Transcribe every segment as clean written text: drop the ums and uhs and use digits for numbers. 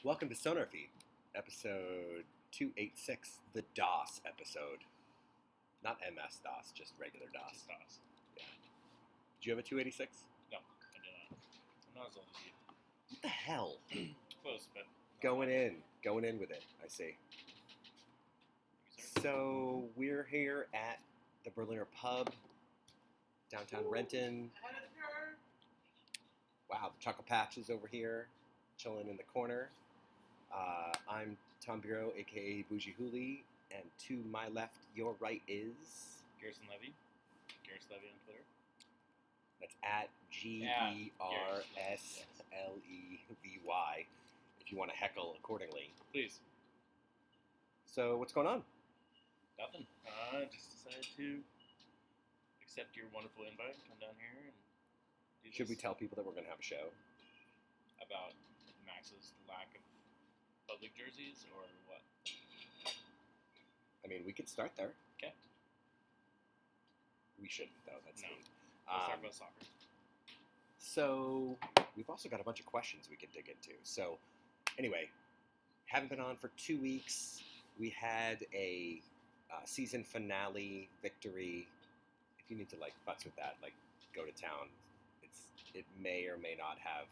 Welcome to SonarFeed, episode 286, the DOS episode. Not MS-DOS, just regular DOS. Just DOS. Yeah. Did you have a 286? No, I did not. I'm not as old as you. What the hell? Close, but... Going in with it, I see. So, we're here at the Berliner Pub, downtown Renton. Wow, the Chocolate Patch is over here, chilling in the corner. I'm Tom Bureau, a.k.a. Bougie Hooli, and to my left, your right is... Garrison Levy. Garrison Levy on Twitter. That's at GERSLEVY, if you want to heckle accordingly. Please. So, what's going on? Nothing. I just decided to accept your wonderful invite, come down here and do this. Should we tell people that we're going to have a show? About Max's lack of public jerseys, or what? I mean, we could start there. Okay. We shouldn't, though. That's No. neat. Let's talk about soccer. So, we've also got a bunch of questions we could dig into. So, anyway, haven't been on for 2 weeks. We had a season finale victory. If you need to, futz with that, go to town. It may or may not have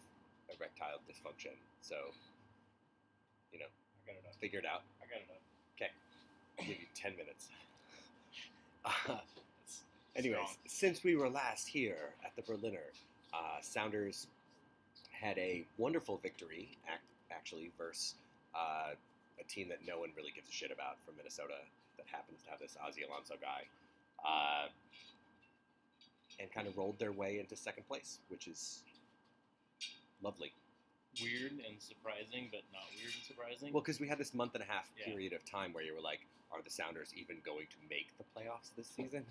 erectile dysfunction. So, I got it up. figure it out. I got it up. Okay. I'll give you 10 minutes. Anyways, Strong. since we were last here at the Berliner, Sounders had a wonderful victory, actually, versus a team that no one really gives a shit about from Minnesota that happens to have this Ozzy Alonso guy, and kind of rolled their way into second place, which is lovely. Weird and surprising, but not weird and surprising. Well, because we had this month and a half Yeah. period of time where you were like, are the Sounders even going to make the playoffs this season?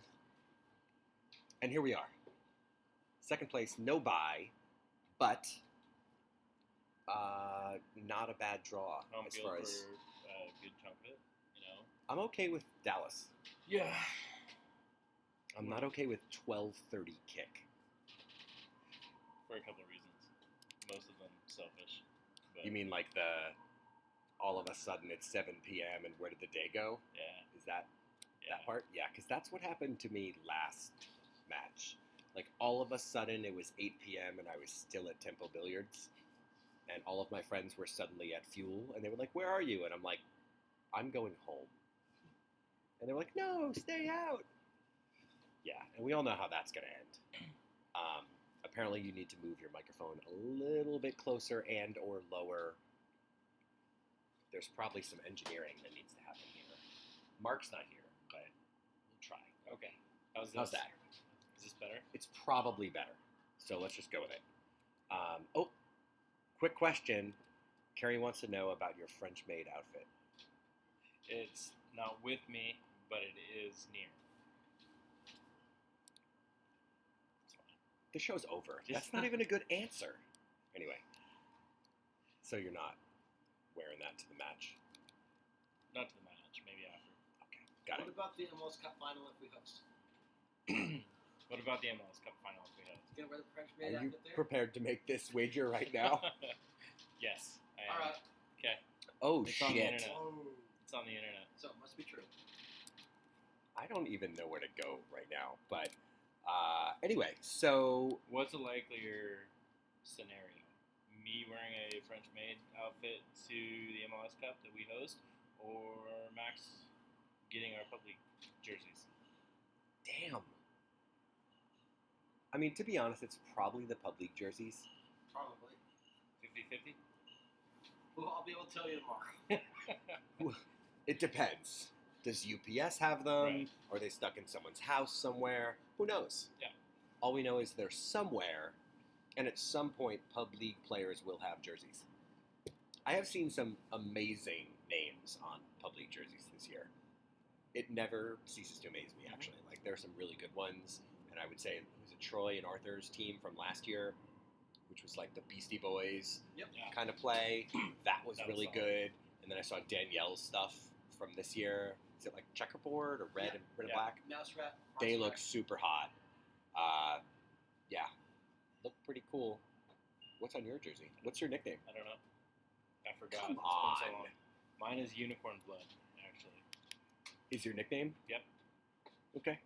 And here we are. Second place, no bye, but not a bad draw Home as field far for as... a good chunk of it, I'm okay with Dallas. Yeah. I'm not okay with 12:30 kick. For a couple of reasons. Most of them selfish. But You mean like all of a sudden it's 7 p.m. and where did the day go? Yeah. Is that Yeah. that part? Yeah, because that's what happened to me last match. Like, all of a sudden it was 8 p.m. and I was still at Tempo Billiards. And all of my friends were suddenly at Fuel. And they were like, where are you? And I'm like, I'm going home. And they were like, no, stay out. Yeah, and we all know how that's going to end. Apparently you need to move your microphone a little bit closer and or lower. There's probably some engineering that needs to happen here. Mark's not here, but we'll try. Okay. How's that? Is this better? It's probably better. So let's just go with it. Quick question. Carrie wants to know about your French-maid outfit. It's not with me, but it is near. It's fine. The show's over. That's not even a good answer. Anyway. So you're not wearing that to the match? Not to the match, maybe after. Okay, got What it. about the MLS Cup final if we host? What about the MLS Cup final if we have? You gonna wear the French Are maid you outfit there? prepared to make this wager right now? Yes, I am. Alright, Okay, Oh, It's on the shit. internet. oh, it's on the internet. so it must be true. I don't even know where to go right now. But anyway, so What's a likelier scenario? Me wearing a French maid outfit to the MLS Cup that we host, or Max getting our public jerseys? damn. I mean, to be honest, it's probably the pub league jerseys. Probably. 50-50? Well, I'll be able to tell you tomorrow. It depends. Does UPS have them? Right. Are they stuck in someone's house somewhere? Who knows? Yeah. All we know is they're somewhere, and at some point, pub league players will have jerseys. I have seen some amazing names on pub league jerseys this year. It never ceases to amaze me, actually. Like, there are some really good ones, and I would say it was Troy and Arthur's team from last year, which was like the Beastie Boys Yep. Yeah. kind of play. That was That was really solid. good. And then I saw Danielle's stuff from this year. Is it like checkerboard or red Yeah. and red Yeah. and black? Mouse rat. They Mouse look rat. super hot. Yeah, look pretty cool. What's on your jersey? What's your nickname? I don't know. I forgot. Come It's been so on. long. Mine is Unicorn Blood, actually. Is your nickname? Yep. Okay.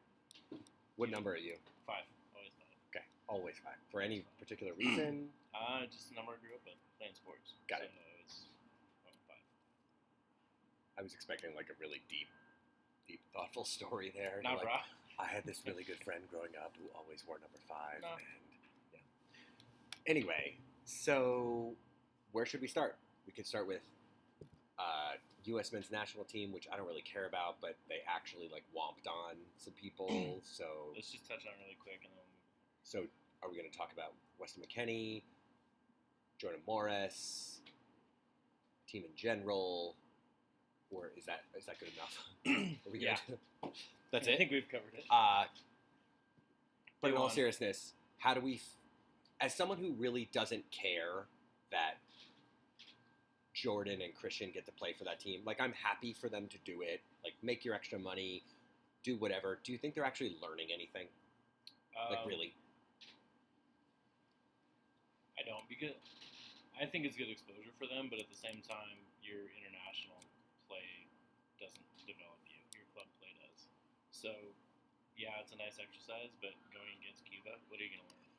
What number are you? 5. Always 5. Okay, always 5. For any particular reason? Just the number I grew up with, playing sports. Got it. So it's 5. I was expecting like a really deep, thoughtful story there. Not like, bra. I had this really good friend growing up who always wore number 5. No. And yeah. Anyway, so where should we start? We could start with U.S. men's national team, which I don't really care about, but they actually like whomped on some people. So Let's just touch on it really quick and then we'll move on. So are we going to talk about Weston McKennie, Jordan Morris, team in general, or is that good enough? Are we Yeah. good? That's I it. think we've covered it. But in Go all on. seriousness, how do we, as someone who really doesn't care that Jordan and Christian get to play for that team, like I'm happy for them to do it, like make your extra money, do whatever. Do you think they're actually learning anything? Like really? I don't, because I think it's good exposure for them, but at the same time, your international play doesn't develop you. Your club play does. So, yeah, it's a nice exercise, but going against Cuba, what are you going to learn?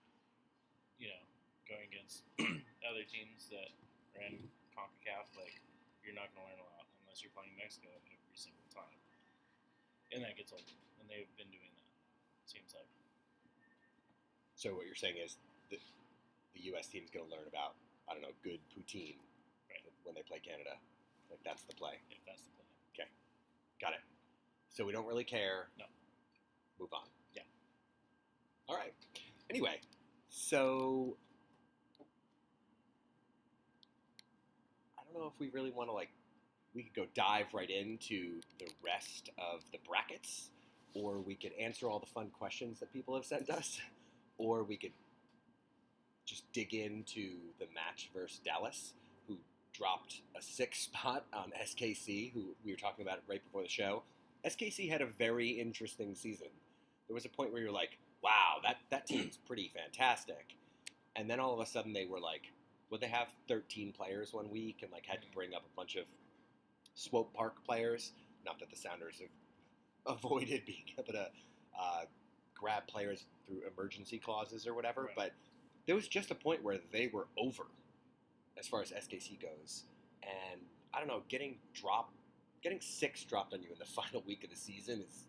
You know, going against other teams that are in CONCACAF, like, you're not going to learn a lot unless you're playing Mexico every single time. And that gets old. And they've been doing that, seems like. So what you're saying is that the U.S. team's going to learn about, I don't know, good poutine when they play Canada. Like that's the play. If that's the plan. Okay, got it. So we don't really care. No. Move on. Yeah. All right. Anyway, so I don't know if we really want to we could go dive right into the rest of the brackets, or we could answer all the fun questions that people have sent us, or we could just dig into the match versus Dallas, who dropped a 6th spot on SKC, who we were talking about right before the show. SKC had a very interesting season. There was a point where you're like, wow, that team's pretty fantastic. And then all of a sudden they were like, would they have 13 players one week and had to bring up a bunch of Swope Park players? Not that the Sounders have avoided being able to grab players through emergency clauses or whatever, Right. but there was just a point where they were over as far as SKC goes. And I don't know, getting 6 dropped on you in the final week of the season is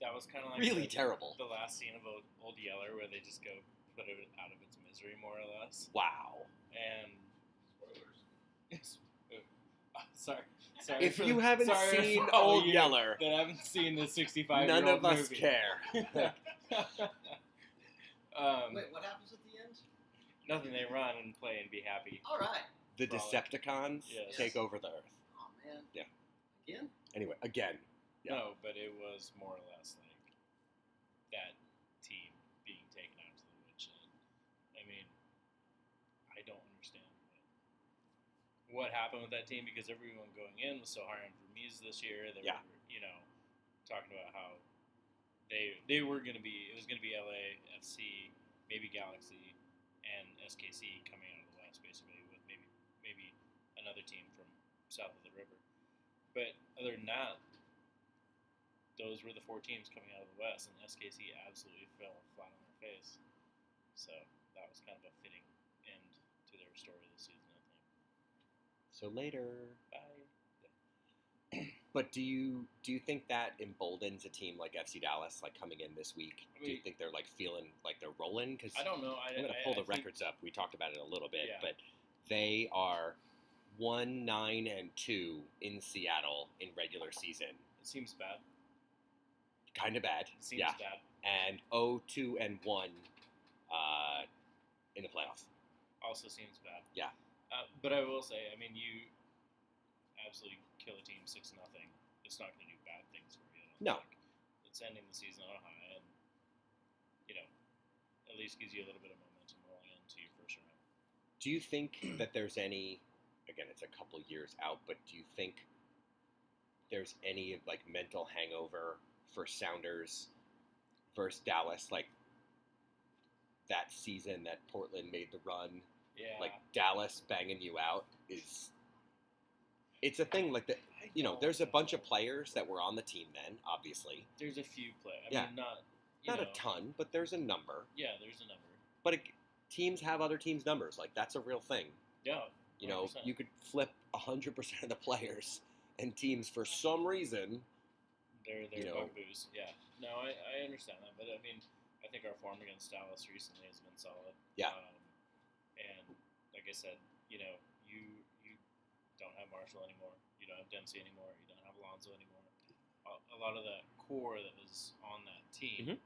That was kind of like really terrible. the last scene of Old Yeller, where they just go put it out of its misery, more or less. Wow. And sorry. If for- you haven't sorry seen for all Old you Yeller, that haven't seen the 65-year-old none of us movie. care. Wait, what happens at the end? Nothing. They run and play and be happy. All right. The Frolic. Decepticons Yes. take over the Earth. Oh man. Yeah. Again? Anyway, again. Yeah. No, but it was more or less like that team being taken out to the woodshed. I mean, I don't understand what happened with that team, because everyone going in was so high on Remedies this year. They Yeah. were, talking about how they were going to be. It was going to be LA, FC, maybe Galaxy, and SKC coming out of the West, basically, with maybe another team from south of the river. But other than that, those were the 4 teams coming out of the West, and SKC absolutely fell flat on their face. So that was kind of a fitting end to their story this season, I think. So later. Bye. But do you think that emboldens a team like FC Dallas, coming in this week? I Do you mean- think they're feeling like they're rolling? Because I don't know. I'm going to pull the records up. We talked about it a little bit, Yeah. but they are 1-9-2 in Seattle in regular season. It seems bad. Kind of bad. It seems Yeah. bad. And 0-2-1 in the playoffs. Also seems bad. Yeah. But I will say, I mean, you absolutely kill a team 6-0. It's not going to do bad things for you. I don't No. think. It's ending the season on a high, and at least gives you a little bit of momentum rolling into your first round. Do you think that there's any, again, it's a couple years out, but do you think there's any mental hangover for Sounders versus Dallas, that season that Portland made the run, Yeah. Dallas banging you out? is. It's a thing like that. There's a bunch of players that were on the team then. Obviously, There's a few players. I Yeah. mean, not not a ton, but there's a number. Yeah, there's a number. But teams have other teams' numbers. Like that's a real thing. Yeah. 100%. You could flip 100% of the players, and teams for some reason. They're bugaboos. Yeah. No, I understand that, but I mean, I think our form against Dallas recently has been solid. Yeah. And like I said, you don't have Marshall anymore. You don't have Dempsey anymore. You don't have Alonzo anymore. A lot of that core that was on that team,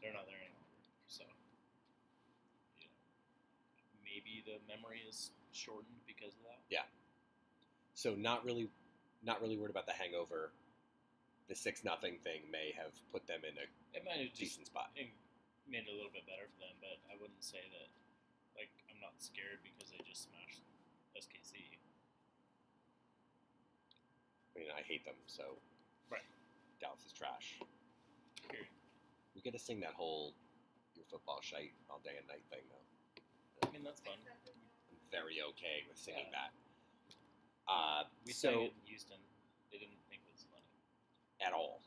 they're not there any longer. So, maybe the memory is shortened because of that. Yeah. So not really worried about the hangover. The 6-0 thing may have put them in a decent spot. It made it a little bit better for them, but I wouldn't say that. Like, I'm not scared because they just smashed SKC. I mean, I hate them, so right. Dallas is trash. Period. We get to sing that whole "your football shite all day and night" thing, though. I mean, that's fun. I'm very okay with singing that. We sang it in Houston. They didn't think it was funny at all.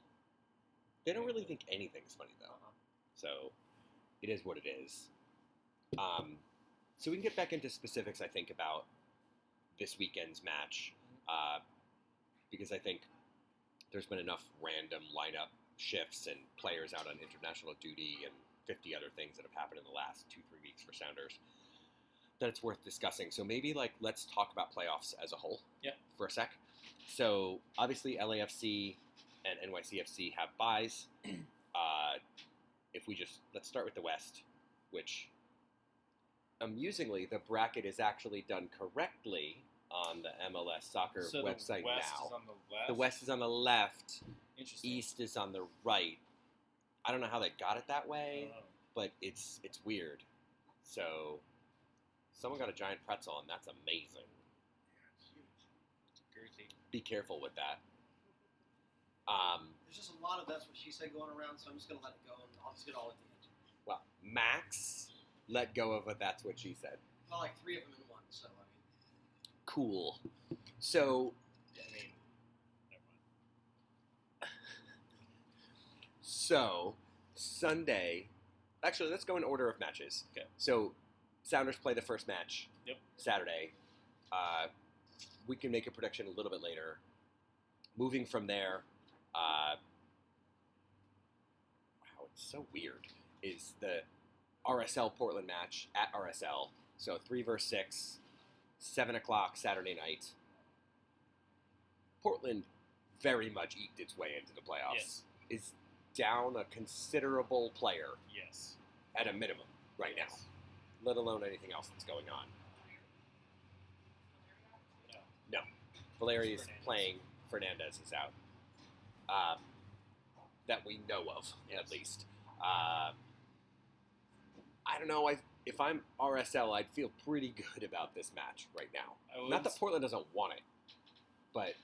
They don't really think anything's funny though. So it is what it is. So we can get back into specifics, I think, about this weekend's match, because I think there's been enough random lineup shifts and players out on international duty and 50 other things that have happened in the last 2-3 weeks for Sounders that it's worth discussing. So maybe let's talk about playoffs as a whole for a sec. So obviously LAFC and NYCFC have buys. Let's start with the West, which amusingly the bracket is actually done correctly on the MLS soccer website the West now. Is on the left. The West is on the left. Interesting. East is on the right. I don't know how they got it that way, but it's weird. So someone got a giant pretzel, and that's amazing. Girthy. Be careful with that. There's just a lot of that's what she said going around, so I'm just going to let it go, and I'll just get all at the end. Well, Max let go of it. That's what she said. Well, like 3 of them in one, so I mean. Cool. So. I mean, never mind. So, Sunday. Actually, let's go in order of matches. Okay. So, Sounders play the first match. Yep. Saturday. We can make a prediction a little bit later. Moving from there, wow, it's so weird, is the RSL Portland match at RSL. So 3 versus 6, 7 o'clock Saturday night. Portland very much eked its way into the playoffs. Yes. Is down a considerable player. Yes. At a minimum right now, let alone anything else that's going on. No. Valeri is playing. Fernandez is out. That we know of, at least. I don't know. If I'm RSL, I'd feel pretty good about this match right now. Not that Portland doesn't want it, but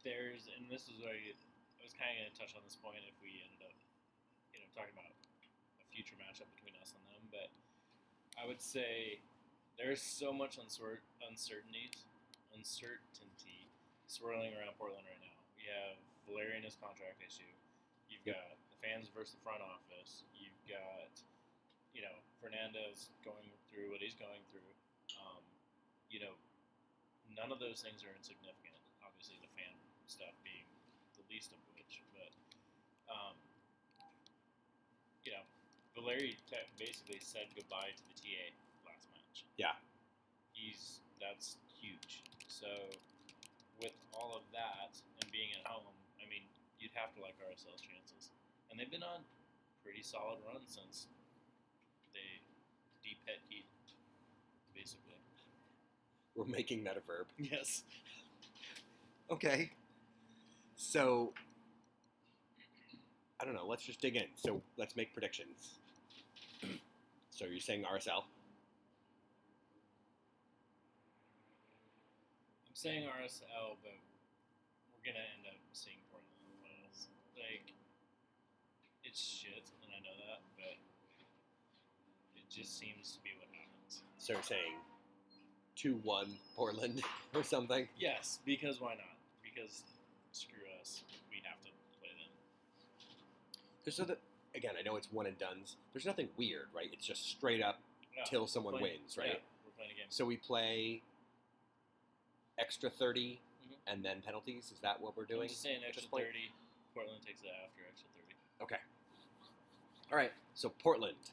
and this is where I was kind of going to touch on this point if we ended up, talking about a future matchup between us and them. But I would say there's so much uncertainty swirling around Portland right now. We have Valeri and his contract issue. You've got the fans versus the front office. You've got, Fernandez going through what he's going through. None of those things are insignificant. Obviously, the fan stuff being the least of which. But, Valeri basically said goodbye to the TA last match. Yeah. That's huge. So, with all of that and being at home, I mean, you'd have to like RSL's chances. And they've been on pretty solid run since they de-pet Heat, basically. We're making that a verb. Yes. Okay. So, I don't know. Let's just dig in. So, let's make predictions. So, you're saying RSL? I'm saying RSL, but we're going to end up seeing Portland in the finals. Like, it's shit, and I know that, but it just seems to be what happens. So, you're saying 2-1 Portland or something. Yes, because why not? Because screw us, we have to play them. So that, again, I know it's one and dones. There's nothing weird, right? It's just straight up No, till someone we're playing- wins, right? Yeah, we're playing a game. So we play extra 30 Mhm. and then penalties. Is that what we're doing? I'm just saying at extra this point? 30. Portland takes it after extra 30. Okay. All right. So Portland.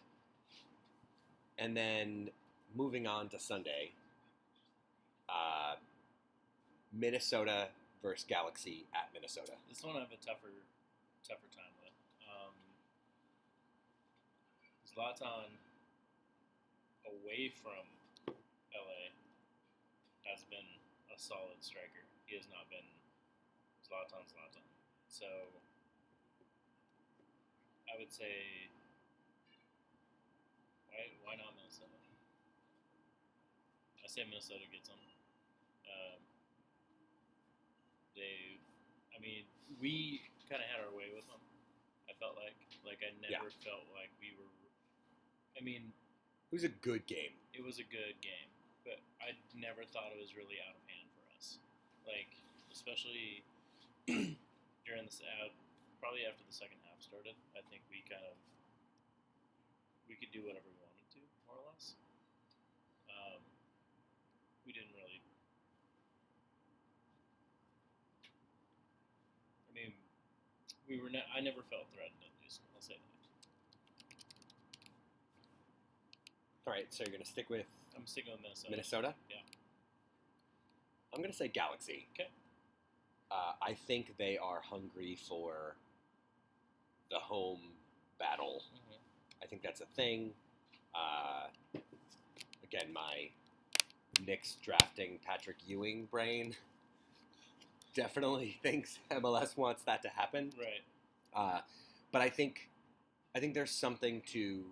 And then moving on to Sunday, Minnesota versus Galaxy at Minnesota. This one I have a tougher time with. Zlatan away from LA has been a solid striker. He has not been Zlatan. So I would say why not Minnesota? I say Minnesota gets them. We kind of had our way with them. I felt like I never felt like we were. I mean, It was a good game. it was a good game, but I never thought it was really out of hand for us. Like, especially during this probably after the second half started, I think we could do whatever we wanted to, more or less. We didn't really. I mean, we were. I never felt threatened, at least. I'll say that. All right. So you're going to stick with I'm sticking with Minnesota. Minnesota? Yeah. I'm going to say Galaxy. Okay. I think they are hungry for the home battle. Mhm. I think that's a thing. Again, my Knicks drafting Patrick Ewing brain definitely thinks MLS wants that to happen. Right. But I think there's something to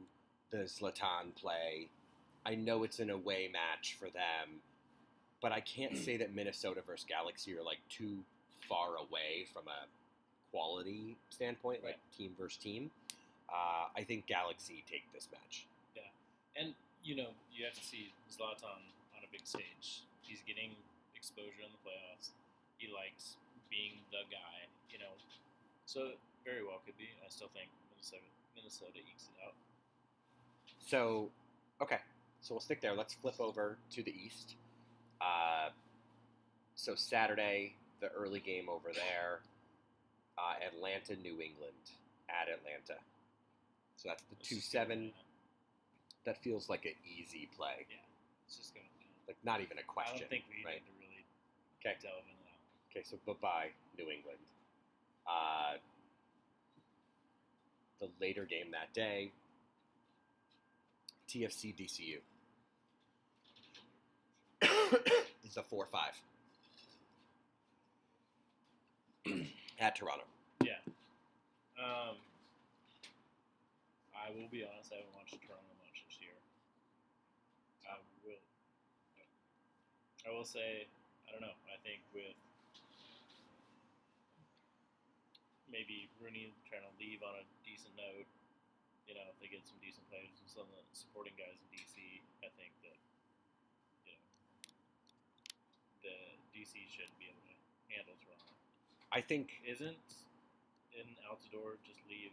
the Zlatan play. I know it's an away match for them, but I can't say that Minnesota versus Galaxy are like too far away from a quality standpoint, like team versus team. I think Galaxy take this match. Yeah. And, you have to see Zlatan on a big stage. He's getting exposure in the playoffs. He likes being the guy, So, very well could be. I still think Minnesota ekes it out. So, okay. So we'll stick there. Let's flip over to the East. So Saturday, the early game over there, Atlanta, New England at Atlanta. So that's the 2-7. That feels like an easy play. Yeah, it's just going to like not even a question. I don't think we right? need to really Okay. delve into that. Okay, so bye-bye, New England. The later game that day, TFC DCU. It's a 4-5. At Toronto. Yeah. I will be honest, I haven't watched Toronto much this year. I will say, I don't know, I think with maybe Rooney trying to leave on a decent note, if they get some decent players and some of the supporting guys in DC, I think that, the DC should be able to handle Toronto. I think Isn't in Altidore just leave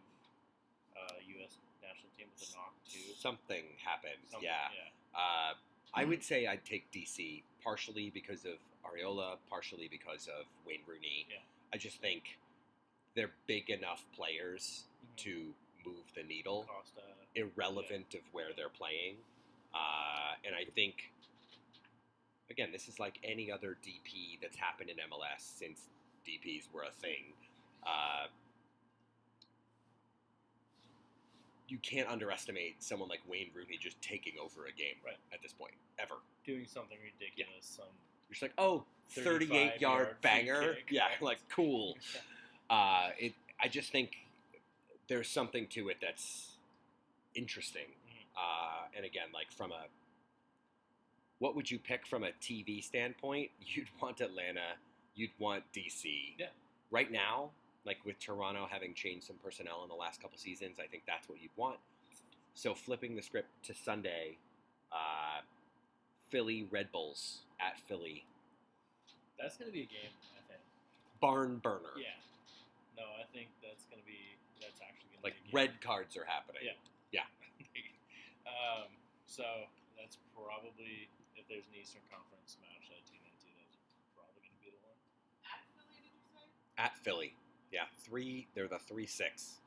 U.S. national team with a knock too? something happened. Something, Yeah. I would say I'd take DC, partially because of Areola, partially because of Wayne Rooney. Yeah. I just think they're big enough players Mhm. to move the needle, Costa. irrelevant of where they're playing. And I think, again, this is like any other DP that's happened in MLS since DPs were a thing. You can't underestimate someone like Wayne Rooney just taking over a game at this point, ever. Doing something ridiculous. Some You're just like, oh, 38-yard 35-yard banger. free kick, Yeah, right? like, cool. I just think there's something to it that's interesting. And again, like what would you pick from a TV standpoint? You'd want Atlanta. You'd want DC. Yeah. Right now, like with Toronto having changed some personnel in the last couple seasons, I think that's what you'd want. So flipping the script to Sunday, Philly Red Bulls at Philly. That's going to be a game, I think. Barn burner. Yeah. No, I think that's actually going to Like be a game. red cards are happening. Yeah. Yeah. So that's probably, if there's an Eastern Conference match that I tune into, that's probably going to be the one. At Philly, did you say? At Philly. Yeah. They're the 3-6.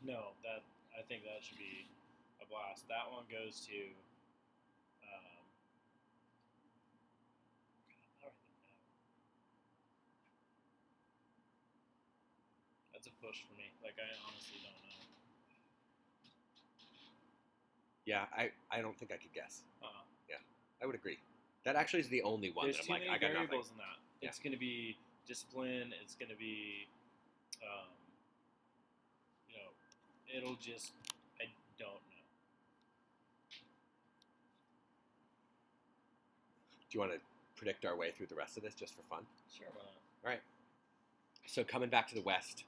No, I think that should be a blast. That one goes to. I don't even know. That's a push for me. Like, I honestly don't know. Yeah, I don't think I could guess. Uh-uh. I would agree. That actually is the only one There's that I'm too like, many I got nothing. variables in that. Yeah. It's going to be discipline. It's going to be, it'll just. I don't know. Do you want to predict our way through the rest of this just for fun? Sure, why not? All right. So coming back to the West,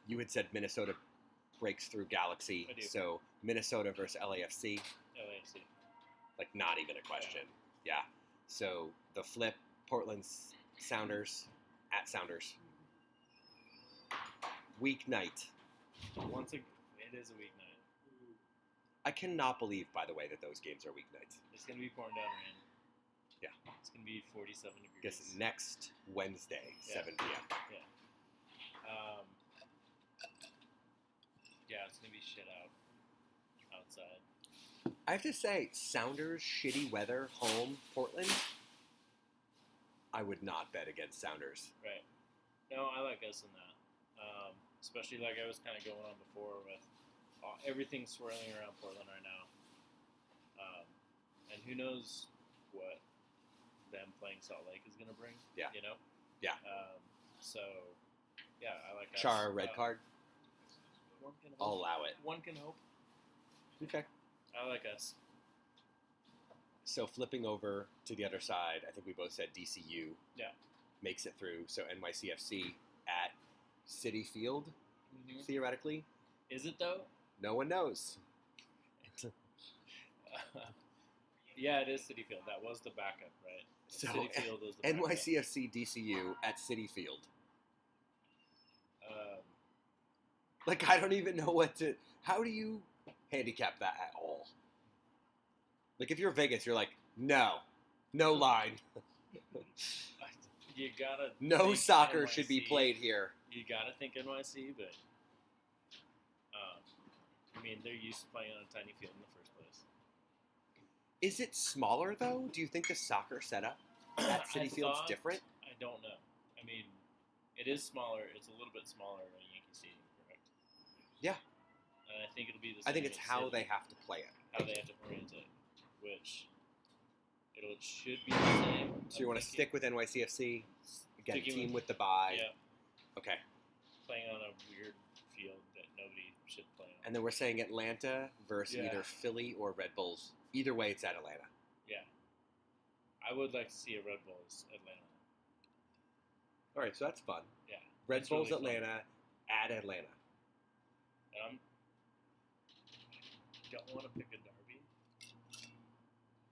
you had said Minnesota breaks through Galaxy. I do. So Minnesota versus LAFC, LAFC. like not even a question. Yeah. So the flip, Portland's Sounders at Sounders. Weeknight. It is a weeknight. I cannot believe, by the way, that those games are weeknights. It's going to be pouring down rain. Yeah. It's going to be 47 degrees. Guess next Wednesday, Yeah. 7 p.m. Yeah, it's going to be shit outside. I have to say, Sounders, shitty weather, home, Portland, I would not bet against Sounders. Right. No, I like us in that. Especially like I was kind of going on before with everything swirling around Portland right now. And who knows what them playing Salt Lake is going to bring. Yeah. You know? Yeah. So, yeah, I like us. Char, red card. One can hope. I'll allow it. One can hope. Okay. I like us. So flipping over to the other side, I think we both said DCU Yeah. makes it through. So NYCFC at City Field, Mm-hmm. theoretically. Is it though? No one knows. Yeah, it is City Field. That was the backup, right? So City Field was the backup. NYCFC DCU at City Field. Like, I don't even know what to... How do you handicap that at all? Like, if you're Vegas, you're like, no line. You gotta. No think soccer should be NYC. played here. You gotta think NYC, but I mean, they're used to playing on a tiny field in the first place. Is it smaller, though? Do you think the soccer setup at City Field's different? I don't know. I mean, it is smaller. It's a little bit smaller than Yankee Stadium, correct? Yeah. And I think it'll be the same. I think it's at how City, they have to play it. how they have to orient it, which it should be the same. So you want to stick with NYCFC? Again, Sticking team with- with the bye. Yeah, Okay. playing on a weird field that nobody should play on. And then we're saying Atlanta versus Yeah. either Philly or Red Bulls. Either way, it's at Atlanta. Yeah, I would like to see a Red Bulls Atlanta. All right, so that's fun. Yeah, Red It's Bulls really fun. Atlanta at Atlanta. and I don't want to pick a derby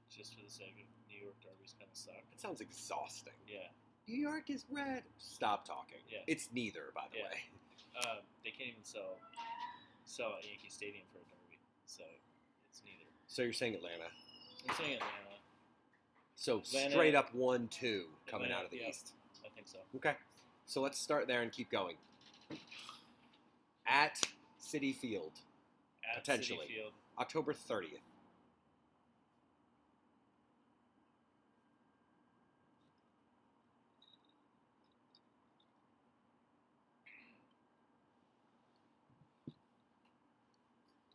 just for the sake of New York derbies kind of suck. That sounds exhausting. Yeah, New York is red. Stop talking. Yeah. It's neither, by the Yeah. way. they can't even sell at Yankee Stadium for a derby, so it's neither. So you're saying Atlanta. I'm saying Atlanta. So Atlanta- straight up 1-2 coming Atlanta, out of the yeah. East. I think so. Okay. So let's start there and keep going. At City Field, At Potentially. City Field, October 30th.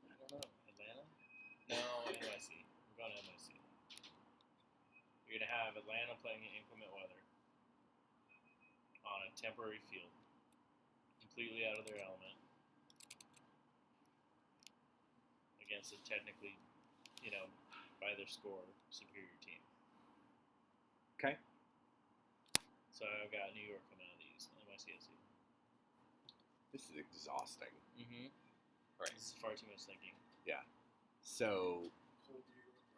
I don't know. Atlanta? No, NYC. We're going to NYC. You're going to have Atlanta playing in inclement weather on a temporary field, completely out of their element, against a technically, by their score, superior team. Okay. So I've got New York coming out of the East, NYCFC. This is exhausting. Mm-hmm. All right. This is far too much thinking. So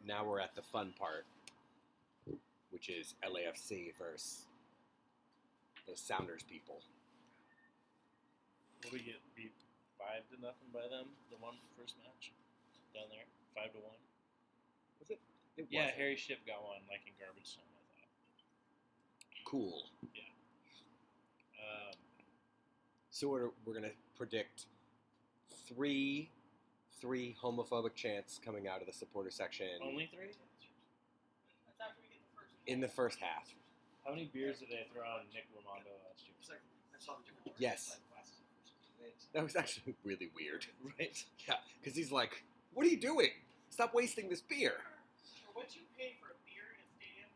Now we're at the fun part, which is LAFC versus the Sounders people. Will we get beat 5-0 by them? The first match down there, 5-1. Was it? It Yeah, wasn't. Harry Ship got one like in garbage time. I thought. Cool. Yeah. So we're gonna predict three homophobic chants coming out of the supporter section Only 3? That's after we get the first. in the first half. How many beers did they throw on Nick Raimondo last year? It's like, I saw the different Yes. glasses for some reason. That was actually really weird. Right. Yeah, because he's like, "What are you doing? Stop wasting this beer." What you pay for a beer in a stadium?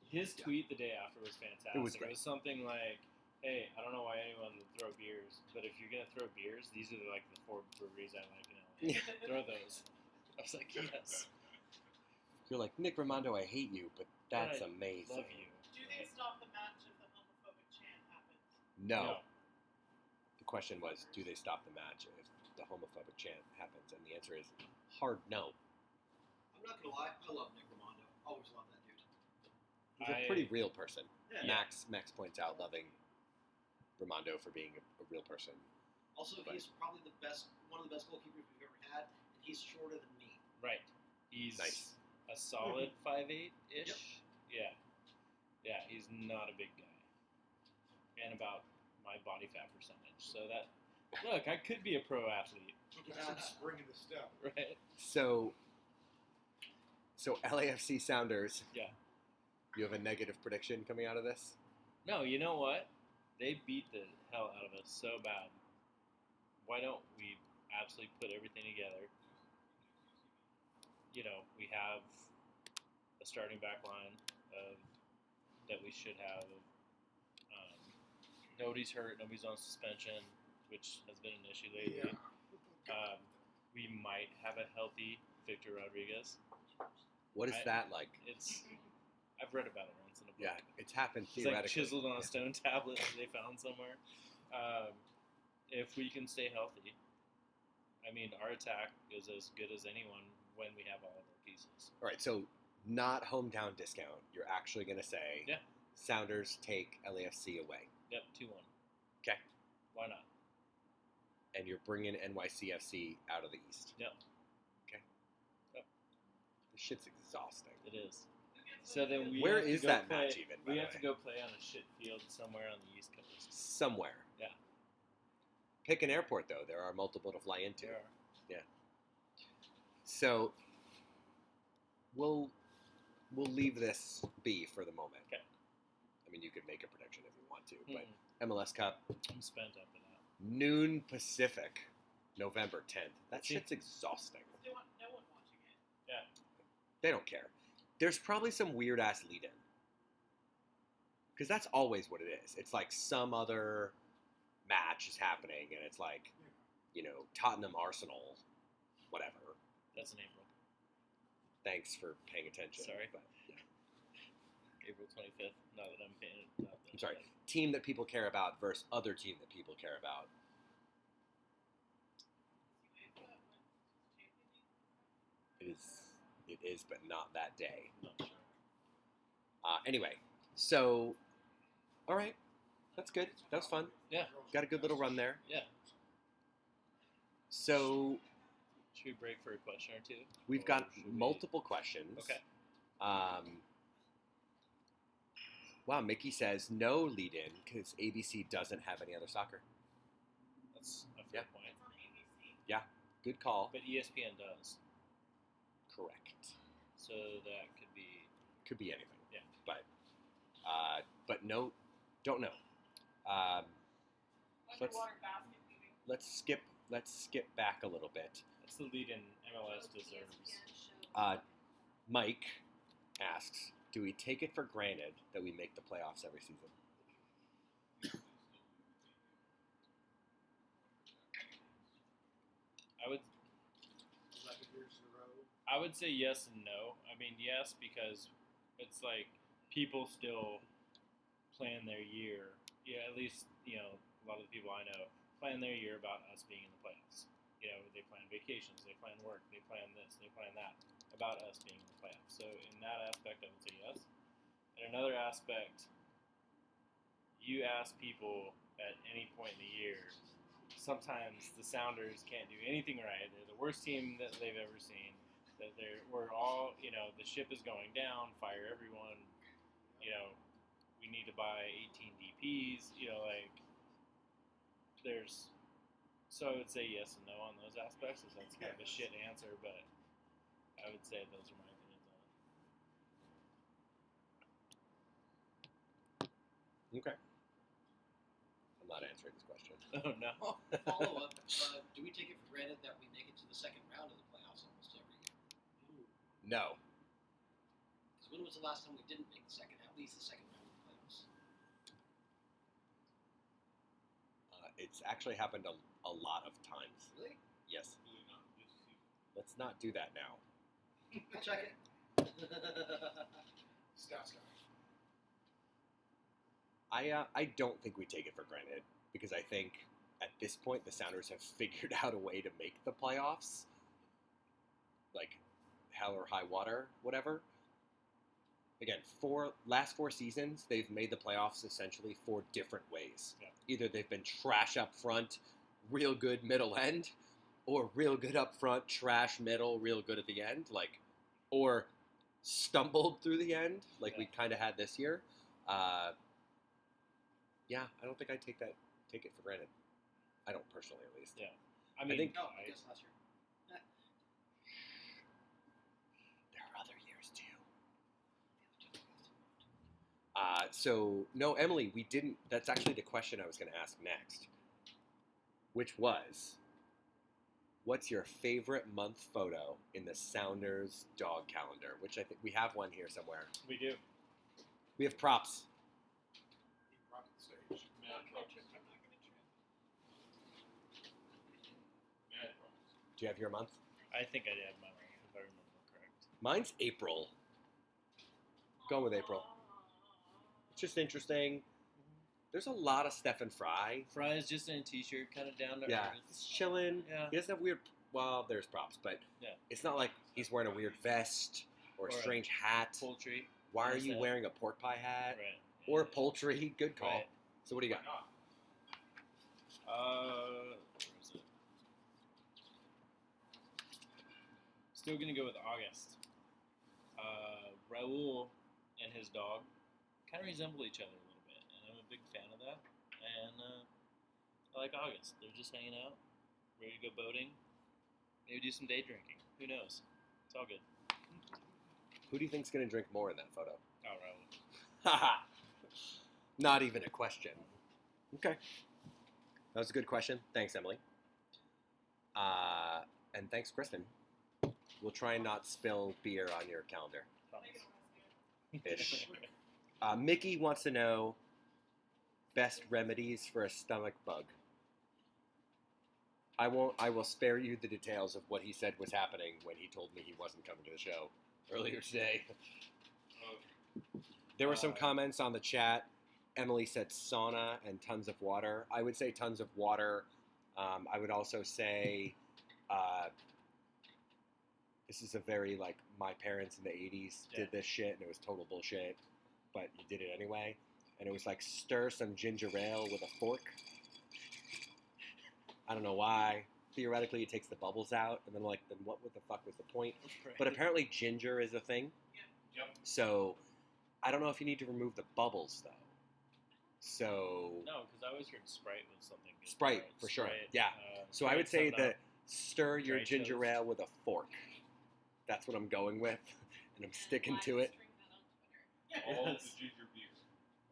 His tweet the day after was fantastic. It was great. It was something like, "Hey, I don't know why anyone would throw beers, but if you're gonna throw beers, these are like the 4 breweries I like in LA. Throw those." I was like, "Yes, You're like, "Nick Raimondo, I hate you, but that's I amazing." love you." Do they stop the match if the homophobic chant happens? No. The question was, do they stop the match if the homophobic chant happens? And the answer is hard no. I'm not gonna lie, I love Nick Raimondo. Always loved that dude. He's a pretty real person. Yeah. Max points out loving Raimondo for being a real person. Also, Right. he's probably one of the best goalkeepers we've ever had, and he's shorter than me. Right. He's Nice. a solid 5'8"-ish. Yeah. Yeah, he's not a big guy. And about my body fat percentage. So that, look, I could be a pro athlete, Spring in the step. right? So LAFC Sounders. Yeah. You have a negative prediction coming out of this? No, you know what? They beat the hell out of us so bad. Why don't we absolutely put everything together? You know, we have a starting back line that we should have. Nobody's hurt, nobody's on suspension, which has been an issue lately. We might have a healthy Victor Rodriguez. What is that like? I've read about it once in a book. Yeah, it's happened It's like theoretically. chiseled on a stone tablet that they found somewhere. If we can stay healthy, I mean, our attack is as good as anyone when we have all of our pieces. All right, so not hometown discount. You're actually going to say Yeah. Sounders take LAFC away. Yep, 2-1. Okay. Why not? And you're bringing NYCFC out of the East. Yep. Okay. Yep. This shit's exhausting. It is. So then we Where have to is go that play, match even, by We the have to way? go play on a shit field somewhere on the East Coast. Somewhere. Yeah. Pick an airport, though. There are multiple to fly into. There are. So we'll leave this be for the moment. Okay. I mean, you could make a prediction if you want to, Mm-mm. but MLS Cup, I'm spent after that. noon Pacific, November 10th. That See? shit's exhausting. No one watching it. Yeah. They don't care. There's probably some weird ass lead in. Because that's always what it is. It's like some other match is happening, and it's like, Tottenham Arsenal, whatever. That's in April. Thanks for paying attention. Sorry. But, yeah. April 25th. Not that I'm paying. I'm sorry. Team that people care about versus other team that people care about. It is, but not that day. Not sure. Anyway, so, all right. That's good. That was fun. Yeah. Got a good little run there. Yeah. So Should we break for a question or two? we've Or got should we- multiple questions. Okay. Wow, Mickey says no lead in because ABC doesn't have any other soccer. That's a fair Yeah. point. It's on ABC. Good call. But ESPN does. Correct. So that could be. Could be anything. Yeah. But no, don't know. Let's- Underwater basket weaving. Let's skip back a little bit. That's the lead in MLS deserves. Mike asks, do we take it for granted that we make the playoffs every season? I would say yes and no. I mean, yes, because it's like people still plan their year. Yeah, at least, a lot of the people I know plan their year about us being in the playoffs. They plan vacations, they plan work, they plan this, they plan that. about us being in the playoffs. So in that aspect, I would say yes. And another aspect, you ask people at any point in the year, sometimes the Sounders can't do anything right. They're the worst team that they've ever seen. That we're all, the ship is going down. Fire everyone. We need to buy 18 DPs. There's. So I would say yes and no on those aspects. If that's kind of a shit answer, but I would say those are my opinions on it. Okay. I'm not answering this question. Oh no. Follow up. Do we take it for granted that we make it to the second round of the playoffs almost every year? No. Because when was the last time we didn't make at least the second round of the playoffs? It's actually happened a lot of times. Really? Yes. Really not this season. Let's not do that now. I'll check it. Stats guy. I don't think we take it for granted because I think at this point the Sounders have figured out a way to make the playoffs, like hell or high water, whatever. Again, last 4 seasons they've made the playoffs essentially 4 different ways. Yeah. Either they've been trash up front, real good middle end, or real good up front, trash middle, real good at the end, or stumbled through the end, like we kind of had this year. Yeah, I don't think I take it for granted. I don't personally, at least. Yeah. I think- No, I guess last year. There are other years too. So no, Emily, we didn't. That's actually the question I was going to ask next, which was, what's your favorite month photo in the Sounders dog calendar? Which I think we have one here somewhere. We do. We have props. Rocket stage. I'm not gonna try. Mad props. Do you have your month? I think I did my month, if I remember correct. Mine's April. Going with April. It's just interesting. There's a lot of Stephen Fry. Fry is just in a t-shirt, kind of down to Yeah, earth. he's chilling. Yeah. He doesn't have weird. Well, there's props, but Yeah. it's not like he's wearing a weird vest or a Or a strange hat. Poultry. Why are Nice you hat. wearing a pork pie hat Right. or poultry? Good call. Right. So what do you Why got? not? Where is it? Still gonna go with August. Raul and his dog kind of resemble each other a little bit, and I'm a big fan of that. And I like August. They're just hanging out, ready to go boating, maybe do some day drinking. Who knows? It's all good. Who do you think's gonna drink more in that photo? Oh, Raul. Haha. Not even a question. Okay. That was a good question. Thanks, Emily. And thanks, Kristen. We'll try and not spill beer on your calendar. Promise. Ish. Mickey wants to know best remedies for a stomach bug. I will spare you the details of what he said was happening when he told me he wasn't coming to the show earlier today. There were some comments on the chat. Emily said sauna and tons of water. I would say tons of water. I would also say this is a very, my parents in the 80s did this shit, and it was total bullshit, but you did it anyway. And it was stir some ginger ale with a fork. I don't know why. Theoretically, it takes the bubbles out, and then what the fuck was the point? Right. But apparently ginger is a thing. Yep. So I don't know if you need to remove the bubbles, though. So No, because I always heard Sprite was something good. Sprite, for sure. Yeah. So I would say that stir your Dry ginger toast. ale with a fork. That's what I'm going with, and I'm sticking to it. All Yes. the ginger beer.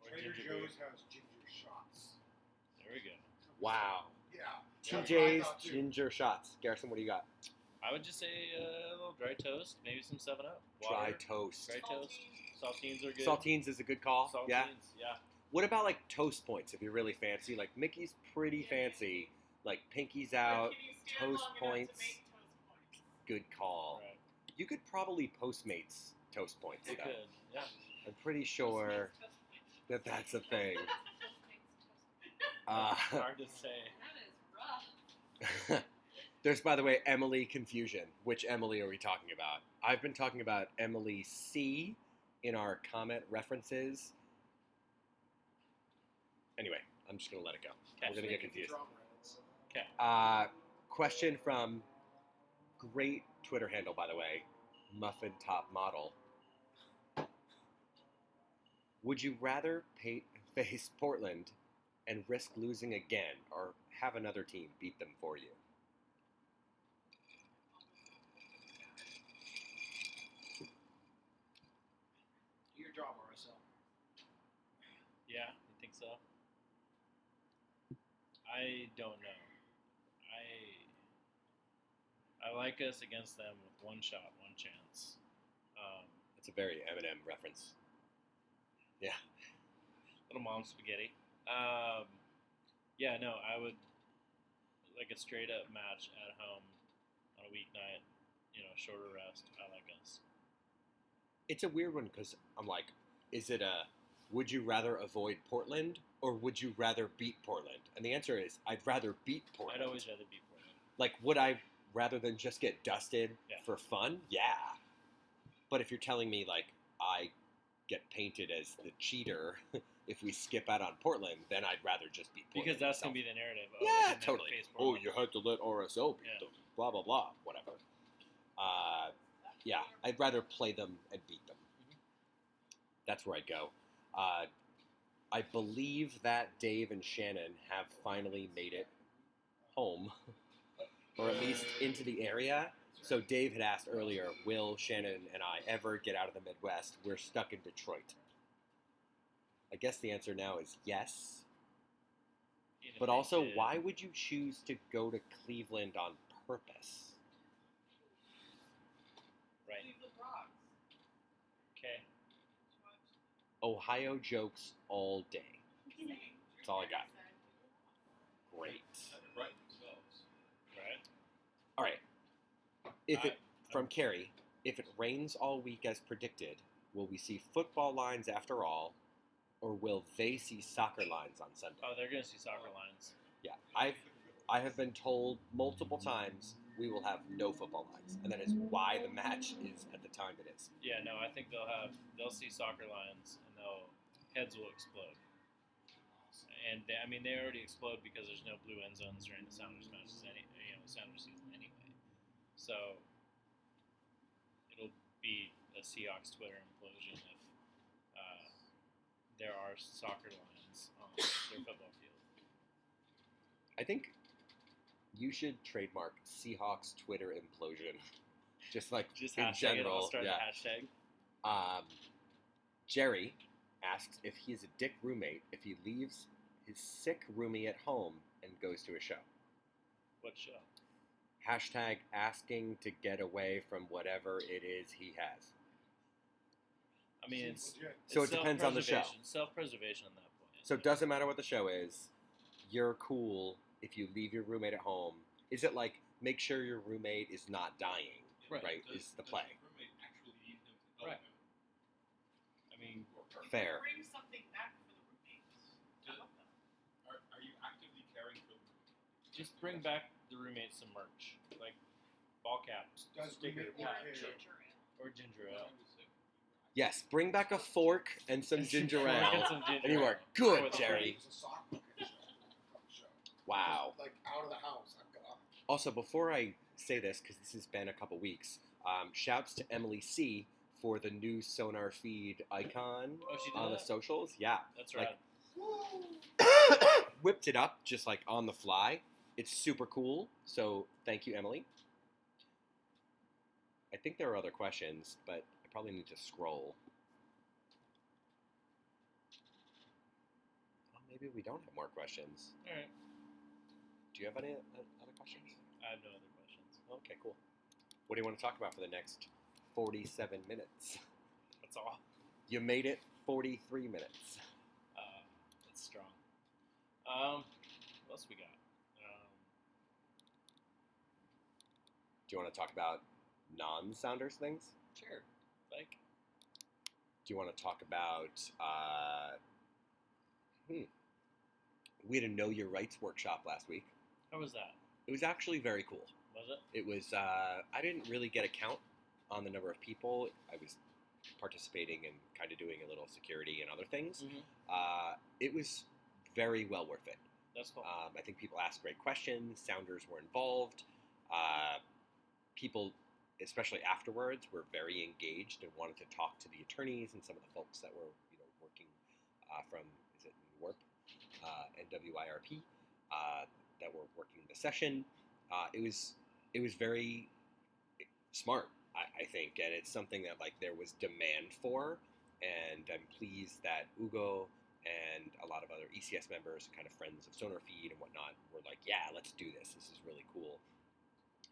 Or Trader ginger beer. Joe's has ginger shots. There we go. Wow. Yeah. TJ's ginger shots. Garrison, what do you got? I would just say a little dry toast, maybe some 7-Up. Dry toast. Dry toast. Saltines are good. Saltines is a good call. Saltines, Yeah. yeah. What about toast points if you're really fancy? Mickey's pretty fancy. Pinkies out, toast points. Good call. Right. You could probably Postmates toast points. You though. could, yeah. I'm pretty sure that that's a thing. Hard to say. That is rough. There's, by the way, Emily confusion. Which Emily are we talking about? I've been talking about Emily C in our comment references. Anyway, I'm just going to let it go. Okay. We're going to get confused. Drama Reddits. Question from great Twitter handle, by the way, Muffin Top Model. Would you rather face Portland and risk losing again, or have another team beat them for you? Do your job, RSL. Yeah, you think so? I don't know. I like us against them with one shot, one chance. That's a very Eminem reference. Yeah. Little mom spaghetti. Yeah, no, I would like a straight up match at home on a weeknight. Shorter rest. I like us. It's a weird one because I'm like, is it a would you rather avoid Portland or would you rather beat Portland? And the answer is I'd rather beat Portland. I'd always rather beat Portland. Like, would I rather than just get dusted Yeah. for fun? Yeah. But if you're telling me, like, I get painted as the cheater if we skip out on Portland, then I'd rather just beat Portland. Because that's myself. going to be the narrative. Yeah, they didn't totally. face Oh, Portland. you had to let RSL beat Yeah. them. Blah, blah, blah. Whatever. Yeah, I'd rather play them and beat them. That's where I'd go. I believe that Dave and Shannon have finally made it home, or at least into the area. So Dave had asked earlier, will Shannon and I ever get out of the Midwest? We're stuck in Detroit. I guess the answer now is yes. And if But they also, did- why would you choose to go to Cleveland on purpose? Right. Cleveland rocks. Okay. Ohio jokes all day. That's all I got. Great. Right themselves. Right. All right. If it I- from Carrie, if it rains all week as predicted, will we see football lines after all, or will they see soccer lines on Sunday? Oh, they're going to see soccer lines. Yeah, I have been told multiple times we will have no football lines, and that is why the match is at the time it is. Yeah, no, I think they'll see soccer lines and heads will explode. And they already explode because there's no blue end zones during the Sounders matches, Sounders season anyway. So it'll be a Seahawks Twitter implosion if there are soccer lines on their football field. I think you should trademark Seahawks Twitter implosion, just like Just in hashtag general. it. I'll start yeah. the hashtag. Jerry asks if he is a dick roommate if he leaves his sick roomie at home and goes to a show. What show? Hashtag asking to get away from whatever it is he has. I mean, it's So it depends on the show. Self-preservation on that point. So it doesn't matter what the show is. You're cool if you leave your roommate at home. Is it like make sure your roommate is not dying? Right. Is the play. Does the roommate actually need him to go Right. there? I mean, Fair. Bring something back for the roommates. I love that. Are you actively caring for the just bring back the roommates some merch, like ball caps, Does sticker roommate patch, care? Ginger ale. or ginger ale. Yes, bring back a fork and some ginger ale. Get some ginger And you ale. are good, For the Jerry. It was a sock show. Wow. Like out of the house. I've got. Also, before I say this, because this has been a couple weeks, shouts to Emily C for the new SonarFeed icon Oh, she did on the that? socials. Yeah. That's like- right. Whipped it up just like on the fly. It's super cool. So thank you, Emily. I think there are other questions, but I probably need to scroll. Well, maybe we don't have more questions. All right. Do you have any other questions? I have no other questions. Okay, cool. What do you want to talk about for the next 47 minutes? That's all. You made it 43 minutes. That's strong. What else we got? Do you want to talk about non-Sounders things? Sure. Like, Do you want to talk about, we had a Know Your Rights workshop last week. how was that? It was actually very cool. Was it? It was. I didn't really get a count on the number of people. I was participating and kind of doing a little security and other things. It was very well worth it. That's cool. I think people asked great questions. Sounders were involved. People, especially afterwards, were very engaged and wanted to talk to the attorneys and some of the folks that were, working from WIRP, NWIRP, that were working the session. It was very smart, I think, and it's something that there was demand for, and I'm pleased that Ugo and a lot of other ECS members, kind of friends of SonarFeed and whatnot, were like, yeah, let's do this. This is really cool.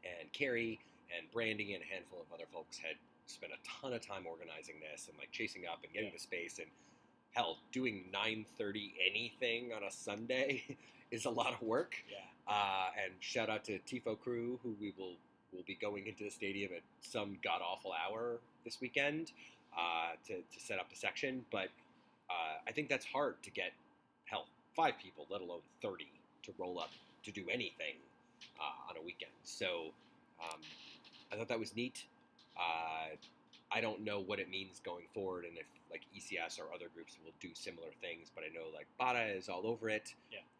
And Carrie and Brandy and a handful of other folks had spent a ton of time organizing this and chasing up and getting the space. And hell, doing 9:30 anything on a Sunday is a lot of work. Yeah. And shout out to Tifo Crew, who will be going into the stadium at some god awful hour this weekend to set up the section. But I think that's hard to get, 5 people, let alone 30, to roll up to do anything on a weekend. So I thought that was neat. I don't know what it means going forward, and if ECS or other groups will do similar things, but I know Bada is all over it,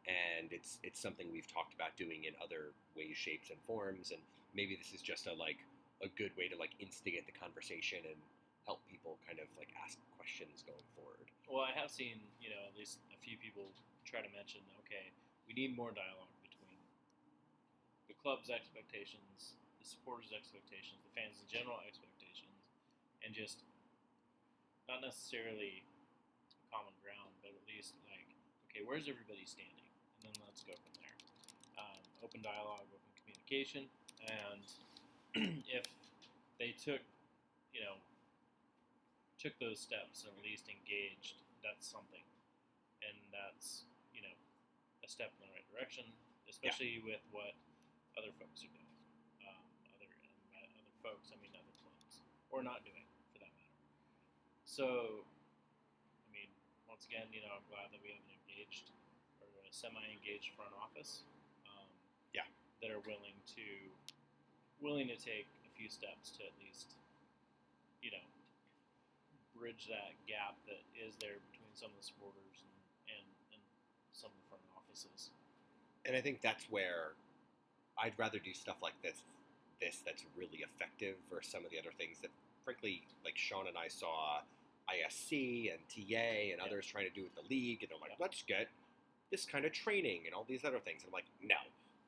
and it's something we've talked about doing in other ways, shapes, and forms, and maybe this is just a good way to instigate the conversation and help people kind of ask questions going forward. Well, I have seen, at least a few people try to mention, okay, we need more dialogue between the club's expectations, the supporters' expectations, the fans' in general expectations, and just not necessarily common ground, but at least okay, where's everybody standing? And then let's go from there. Open dialogue, open communication, and if they took those steps and at least engaged, that's something, and that's a step in the right direction, especially with what other folks are doing. Other folks, I mean other clubs, or not doing for that matter. So, I mean, once again, I'm glad that we have an engaged or a semi-engaged front office. That are willing to take a few steps to at least, bridge that gap that is there between some of the supporters and some of the front offices. And I think that's where I'd rather do stuff like this that's really effective versus some of the other things that, frankly, Sean and I saw ISC and TA and others trying to do with the league, and they're like, let's get this kind of training and all these other things. And I'm like, no,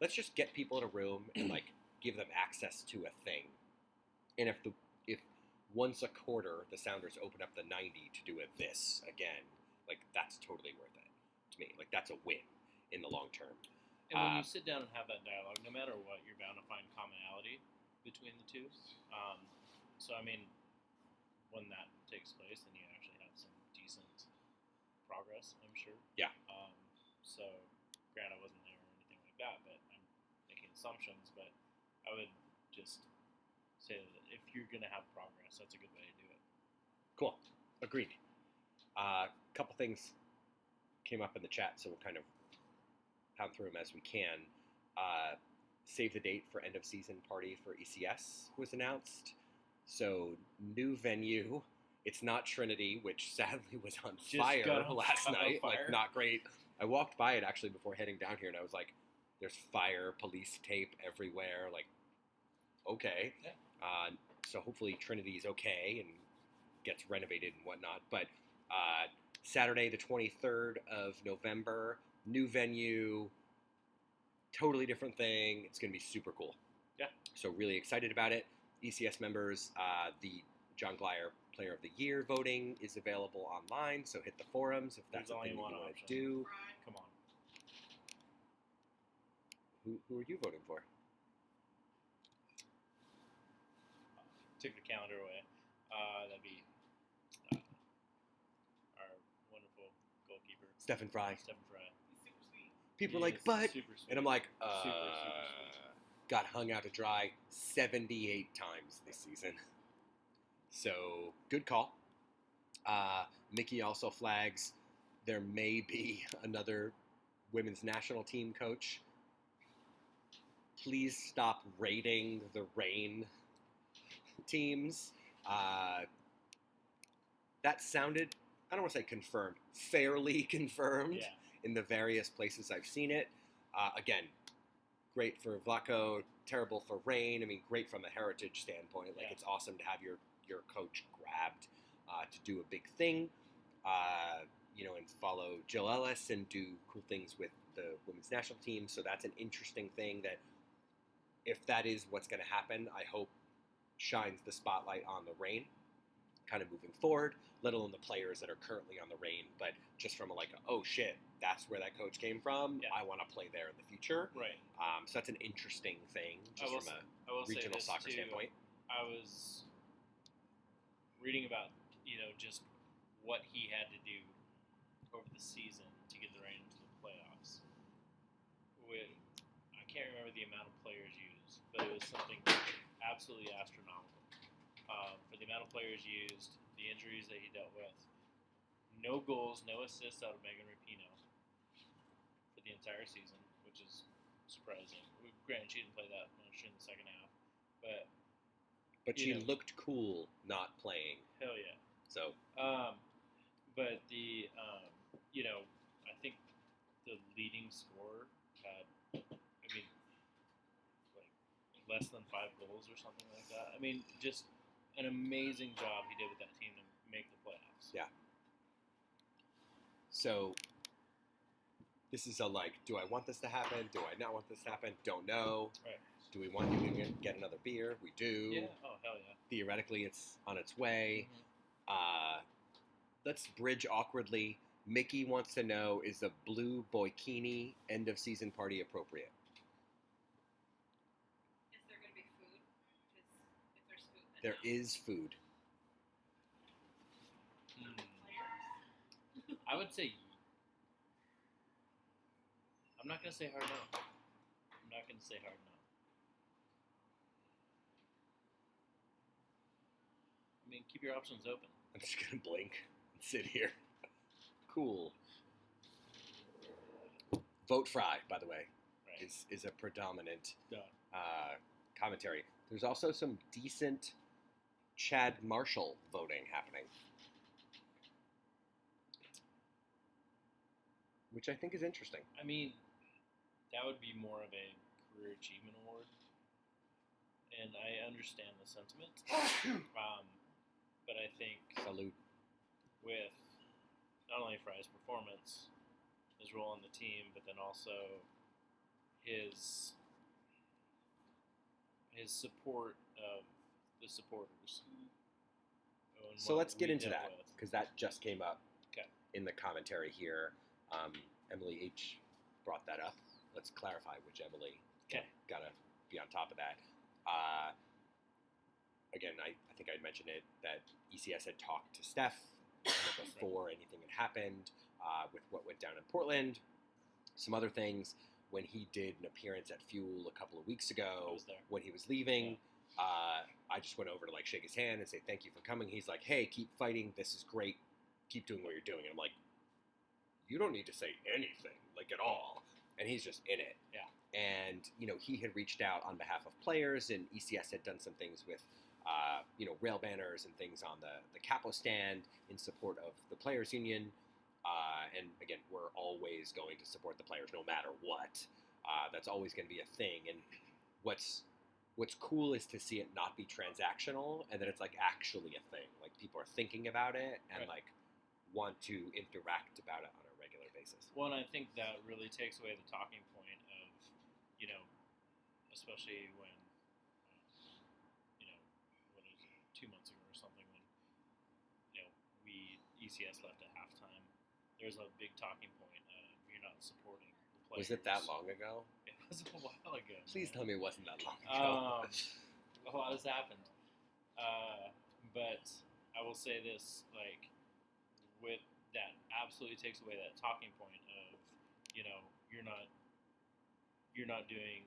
let's just get people in a room and give them access to a thing. And if once a quarter the Sounders open up the 90 to do this again, that's totally worth it to me. That's a win in the long term. And when you sit down and have that dialogue, no matter what, you're bound to find commonality between the two. So I mean, when that takes place, then you actually have some decent progress, I'm sure. Yeah. So, granted, I wasn't there or anything like that, but I'm making assumptions. But I would just say that if you're going to have progress, that's a good way to do it. Cool. Agreed. Couple things came up in the chat, so we'll kind of pound through them as we can. Save the date for end of season party for ECS was announced. So new venue. It's not Trinity, which sadly was on fire last night. Not great. I walked by it actually before heading down here, and I was like, "There's fire, police tape everywhere." Okay. Yeah. So hopefully Trinity's okay and gets renovated and whatnot. But Saturday, the 23rd of November, new venue, totally different thing. It's going to be super cool. Yeah. So really excited about it. ECS members, the John Glyer Player of the Year voting is available online, so hit the forums if that's There's something only you one want option. to do. Come on. Who are you voting for? Took the calendar away. That'd be our wonderful goalkeeper, Stephen Fry. Stephen Fry. He's super sweet. People are He like, is but... super sweet. And I'm like, super sweet. got hung out to dry 78 times this season. So, good call. Mickey also flags there may be another women's national team coach. please stop raiding the rain teams. That sounded, I don't want to say confirmed, fairly confirmed Yeah. in the various places I've seen it. Again, great for Vlaco, terrible for Rain. I mean, great from a heritage standpoint. Like, Yeah. it's awesome to have your coach grabbed to do a big thing, and follow Jill Ellis and do cool things with the women's national team. So that's an interesting thing that, if that is what's going to happen, I hope shines the spotlight on the Rain kind of moving forward, let alone the players that are currently on the Rain, but just from oh shit, that's where that coach came from. Yeah. I want to play there in the future. Right. So that's an interesting thing, just from a I will say regional this soccer too. standpoint. I was reading about, just what he had to do over the season to get the Rain into the playoffs. I can't remember the amount of players used, but it was something absolutely astronomical. For the amount of players used, the injuries that he dealt with, no goals, no assists out of Megan Rapinoe for the entire season, which is surprising. Granted, she didn't play that much in the second half, but She looked cool not playing. hell yeah. So But I think the leading scorer had, less than 5 goals or something like that. I mean, just an amazing job he did with that team to make the playoffs. Yeah. So this is do I want this to happen? Do I not want this to happen? Don't know. Right. Do we want you to get another beer? We do. Yeah. Oh, hell yeah. Theoretically, it's on its way. Mhm. Let's bridge awkwardly. Mickey wants to know, is the blue bikini end of season party appropriate? Is there going to be food? Because if there's food, then There no. is food. Players? I would say. I'm not going to say hard no. I mean, keep your options open. I'm just going to blink and sit here. Cool. Vote Fry, by the way, Right. is a predominant Done. commentary. There's also some decent Chad Marshall voting happening, which I think is interesting. I mean, that would be more of a career achievement award, and I understand the sentiment. But I think Salute. with not only Fry's performance, his role on the team, but then also his support of the supporters. and So what let's get we into dealt that, with. because that just came up Okay. in the commentary here. Emily H. brought that up. Let's clarify which Emily. Okay. Gotta be on top of that. Again, I think I mentioned it, that ECS had talked to Steph before anything had happened with what went down in Portland, some other things. When he did an appearance at Fuel a couple of weeks I ago, was there. when he was leaving, I just went over to shake his hand and say thank you for coming. He's like, hey, keep fighting. This is great. Keep doing what you're doing. And I'm like, you don't need to say anything, at all. And he's just in it. Yeah. And, he had reached out on behalf of players, and ECS had done some things with, rail banners and things on the capo stand in support of the players' union. And again, we're always going to support the players no matter what. That's always going to be a thing. And what's cool is to see it not be transactional, and that it's actually a thing. People are thinking about it and Right. want to interact about it on a regular basis. Well, and I think that really takes away the talking point of, especially when, what is it, 2 months ago or something, when, ECS left at halftime. There's a big talking point of you're not supporting the players. Was it that long ago? It was a while ago. Please man. tell me it wasn't that long ago. A lot has happened. But I will say this, with that absolutely takes away that talking point of, you're not doing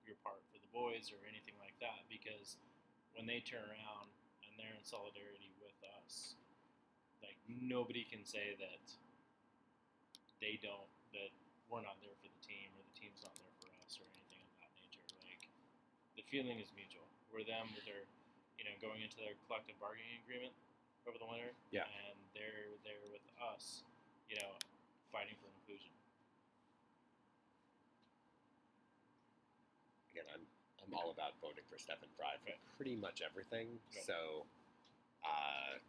your part for the boys or anything like that, because when they turn around and they're in solidarity with us, nobody can say that that we're not there for the team or the team's not there for us or anything of that nature. feeling is mutual. We're them with their, going into their collective bargaining agreement over the winter. Yeah. And they're there with us, fighting for inclusion. Again, I'm all about voting for Stephen Fry for Right. pretty much everything. Right. So, I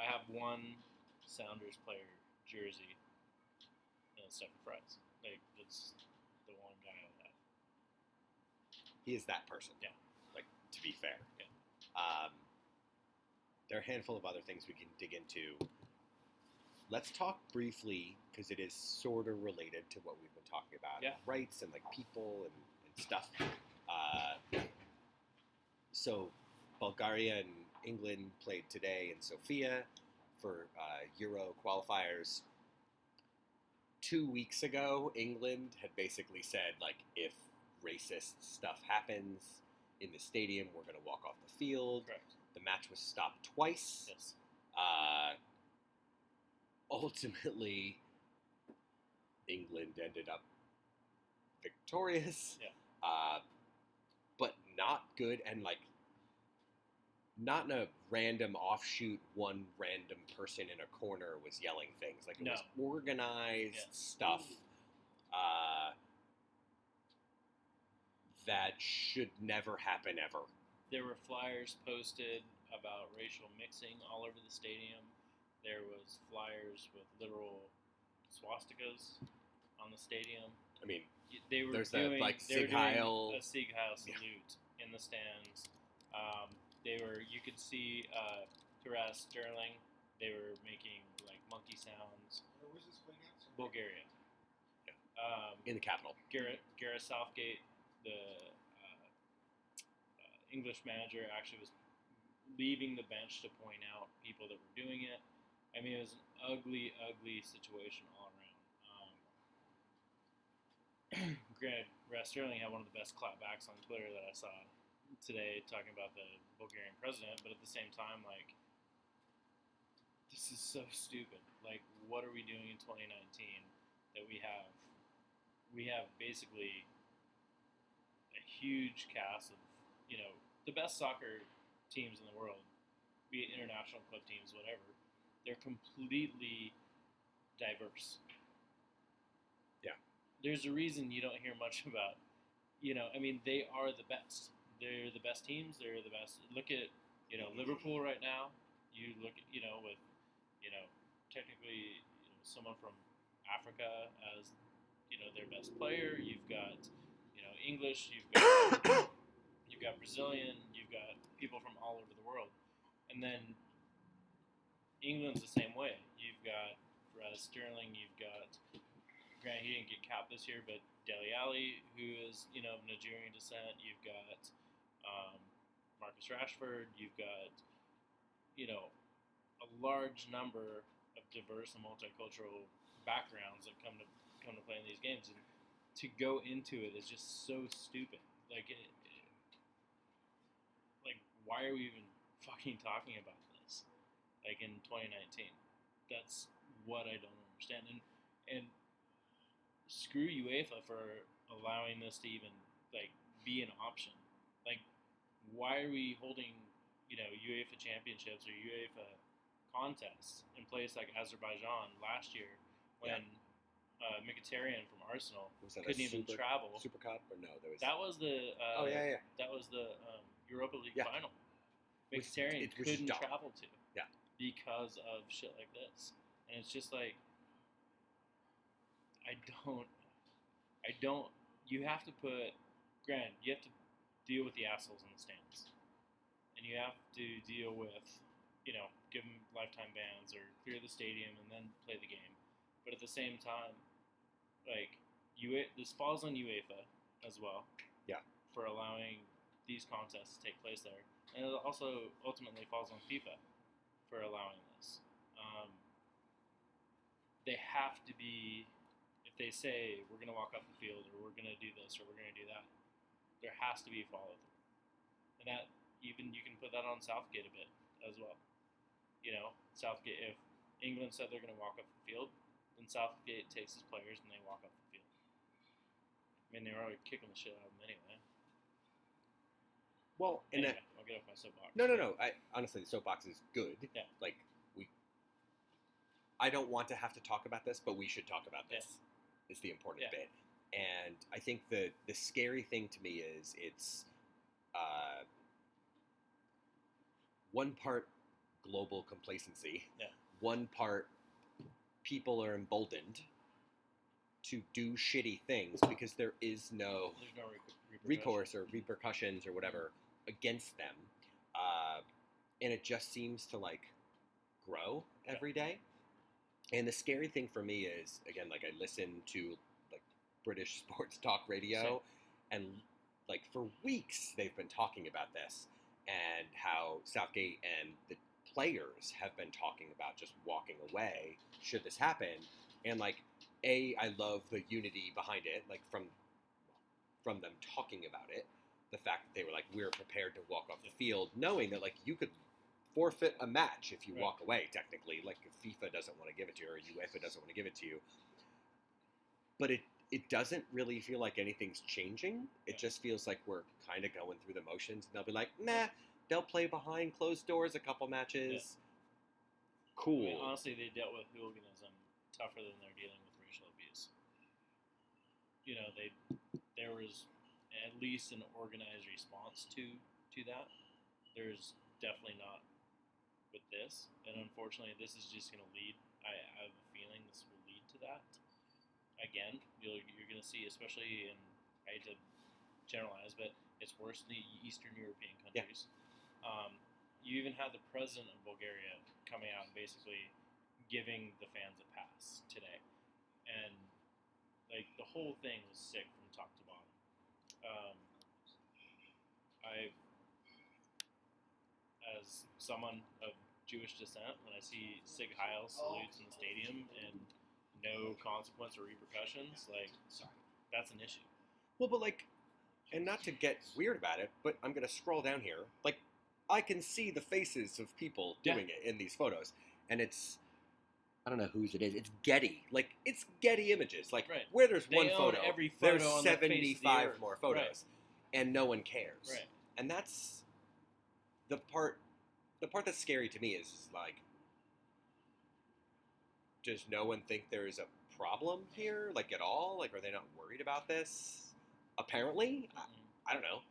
have one Sounders player jersey, and it's Stephen Fry's. Like, that's the one guy I would have. he is that person. Yeah. Like, to be fair. Yeah. There are a handful of other things we can dig into. Let's talk briefly, because it is sort of related to what we've been talking about. Yeah. Rights and, like, people and stuff. So, Bulgaria and England played today in Sofia for Euro qualifiers. 2 weeks ago, England had basically said, like, if racist stuff happens in the stadium, we're going to walk off the field. Correct. The match was stopped twice. Yes. Ultimately, England ended up victorious. Yeah. But not good, and like not in a random offshoot, one random person in a corner was yelling things. Like, it No. was organized Yeah. stuff that should never happen ever. There were flyers posted about racial mixing all over the stadium. There was flyers with literal swastikas on the stadium. I mean, They were There's doing that, like, they were Sieg Heil. doing a Sieg Heil Yeah. salute in the stands. You could see Taras Sterling. They were making like monkey sounds. Where was this playing at? Sorry. Bulgaria. in the capital. Gareth Southgate, the English manager, actually was leaving the bench to point out people that were doing it. I mean, it was an ugly, ugly situation all around. Granted, Ras Sterling had one of the best clapbacks on Twitter that I saw today, talking about the Bulgarian president, but at the same time, like, this is so stupid. Like, what are we doing in 2019 that we have basically a huge cast of, the best soccer teams in the world, be it international club teams, whatever, they're completely diverse. Yeah. There's a reason you don't hear much about, they are the best. They're the best teams. They're the best. Look at, Liverpool right now. You look at, with, technically someone from Africa as, their best player. You've got, English. You've got Brazilian. You've got people from all over the world. And then England's the same way. You've got Ras Sterling. You've got, granted, he didn't get capped this year, but Dele Alli, who is, of Nigerian descent. You've got Marcus Rashford. You've got, a large number of diverse and multicultural backgrounds that come to play in these games, and to go into it is just so stupid. Like, why are we even fucking talking about this? Like, in 2019, that's what I don't understand. And screw UEFA for allowing this to even be an option. Like, why are we holding UEFA championships or UEFA contests in place like Azerbaijan last year when Mkhitaryan from Arsenal Was that couldn't even travel? Super Cup or no? That was the that was the Europa League Yeah. final. Which- Mkhitaryan which is couldn't dumb. travel to Yeah. because of shit like this, and it's just like I don't. You have to put. Granted, you have to deal with the assholes in the stands, and you have to deal with, give them lifetime bans or clear the stadium and then play the game. But at the same time, this falls on UEFA as well. Yeah. For allowing these contests to take place there, and it also ultimately falls on FIFA for allowing this. They have to be. If they say we're going to walk off the field or we're going to do this or we're going to do that, there has to be follow through. And that even you can put that on Southgate a bit as well. Southgate, if England said they're going to walk off the field, then Southgate takes his players and they walk off the field. I mean, they were already kicking the shit out of them anyway. Well, and Anyway, I'll get off my soapbox. no. I honestly, the soapbox is good. Yeah. Like I don't want to have to talk about this, but we should talk about this. Is the important Yeah. bit. And I think the scary thing to me is it's one part global complacency, Yeah. one part people are emboldened to do shitty things because there is no There's no recourse or repercussions or whatever against them, and it just seems to like grow every day. And the scary thing for me is, again, like I listen to like British sports talk radio, and like for weeks they've been talking about this and how Southgate and the players have been talking about just walking away should this happen. And like, I love the unity behind it, like from them talking about it. The fact that they were like, we're prepared to walk off the field, knowing that like you could forfeit a match if you Right. walk away, technically. Like if FIFA doesn't want to give it to you or UEFA doesn't want to give it to you. But it doesn't really feel like anything's changing. It just feels like we're kind of going through the motions. And they'll be like, nah, they'll play behind closed doors a couple matches. Cool. I mean, honestly, they dealt with hooliganism tougher than they're dealing with racial abuse. You know, there was at least an organized response to that. There's definitely not with this, and unfortunately, this is just going to lead. I have a feeling this will lead to that. Again, you're going to see, especially in, I hate to generalize, but it's worse in the Eastern European countries. You even had the president of Bulgaria coming out and basically giving the fans a pass today, and like the whole thing was sick from top to bottom. As someone of Jewish descent, when I see Sig Heil salutes in the stadium and no consequence or repercussions, like, that's an issue. Well, but like, and not to get weird about it, but I'm going to scroll down here. Like, I can see the faces of people doing it in these photos. And it's, I don't know whose it is. It's Getty. Like, it's Getty Images. Like, Right. where there's They one own photo, every photo there's on the face of the 75 earth. more photos. Right. And no one cares. Right. And that's the part that's scary to me is like, does no one think there's a problem here, like at all? Like, are they not worried about this? Apparently, I don't know,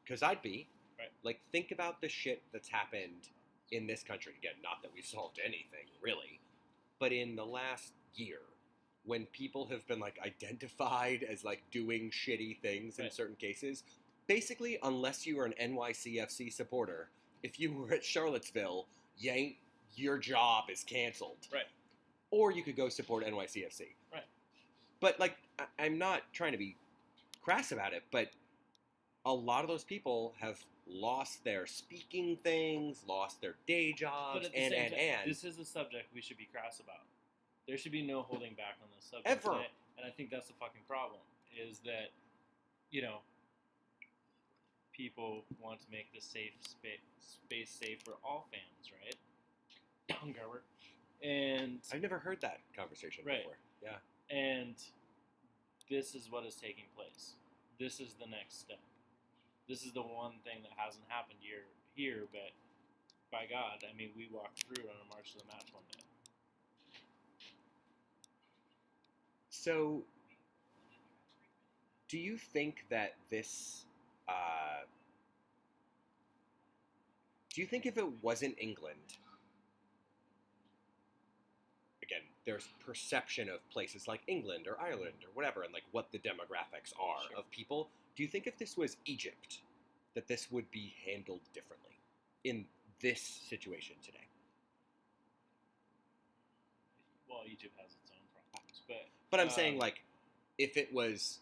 because I'd be. Right. Like, think about the shit that's happened in this country. Again, not that we've solved anything, really, but in the last year, when people have been, like, identified as, like, doing shitty things in Right. certain cases, basically, unless you are an NYCFC supporter, if you were at Charlottesville, your job is canceled. Right. Or you could go support NYCFC. Right. But, like, I'm not trying to be crass about it, but a lot of those people have lost their speaking things, lost their day jobs, But at the same time, this is a subject we should be crass about. There should be no holding back on this subject. Ever. And I think that's the fucking problem, is that, you know, people want to make the safe space safe for all fans, right? Garber. And I've never heard that conversation Right. before. Yeah. And this is what is taking place. This is the next step. This is the one thing that hasn't happened here, but by God, I mean, we walked through it on a march to the match one day. So, do you think that this, do you think if it wasn't England, again, there's perception of places like England or Ireland or whatever, and like what the demographics are Sure. of people, do you think if this was Egypt, that this would be handled differently in this situation today? Well, Egypt has its own problems, but But I'm saying, like, if it was,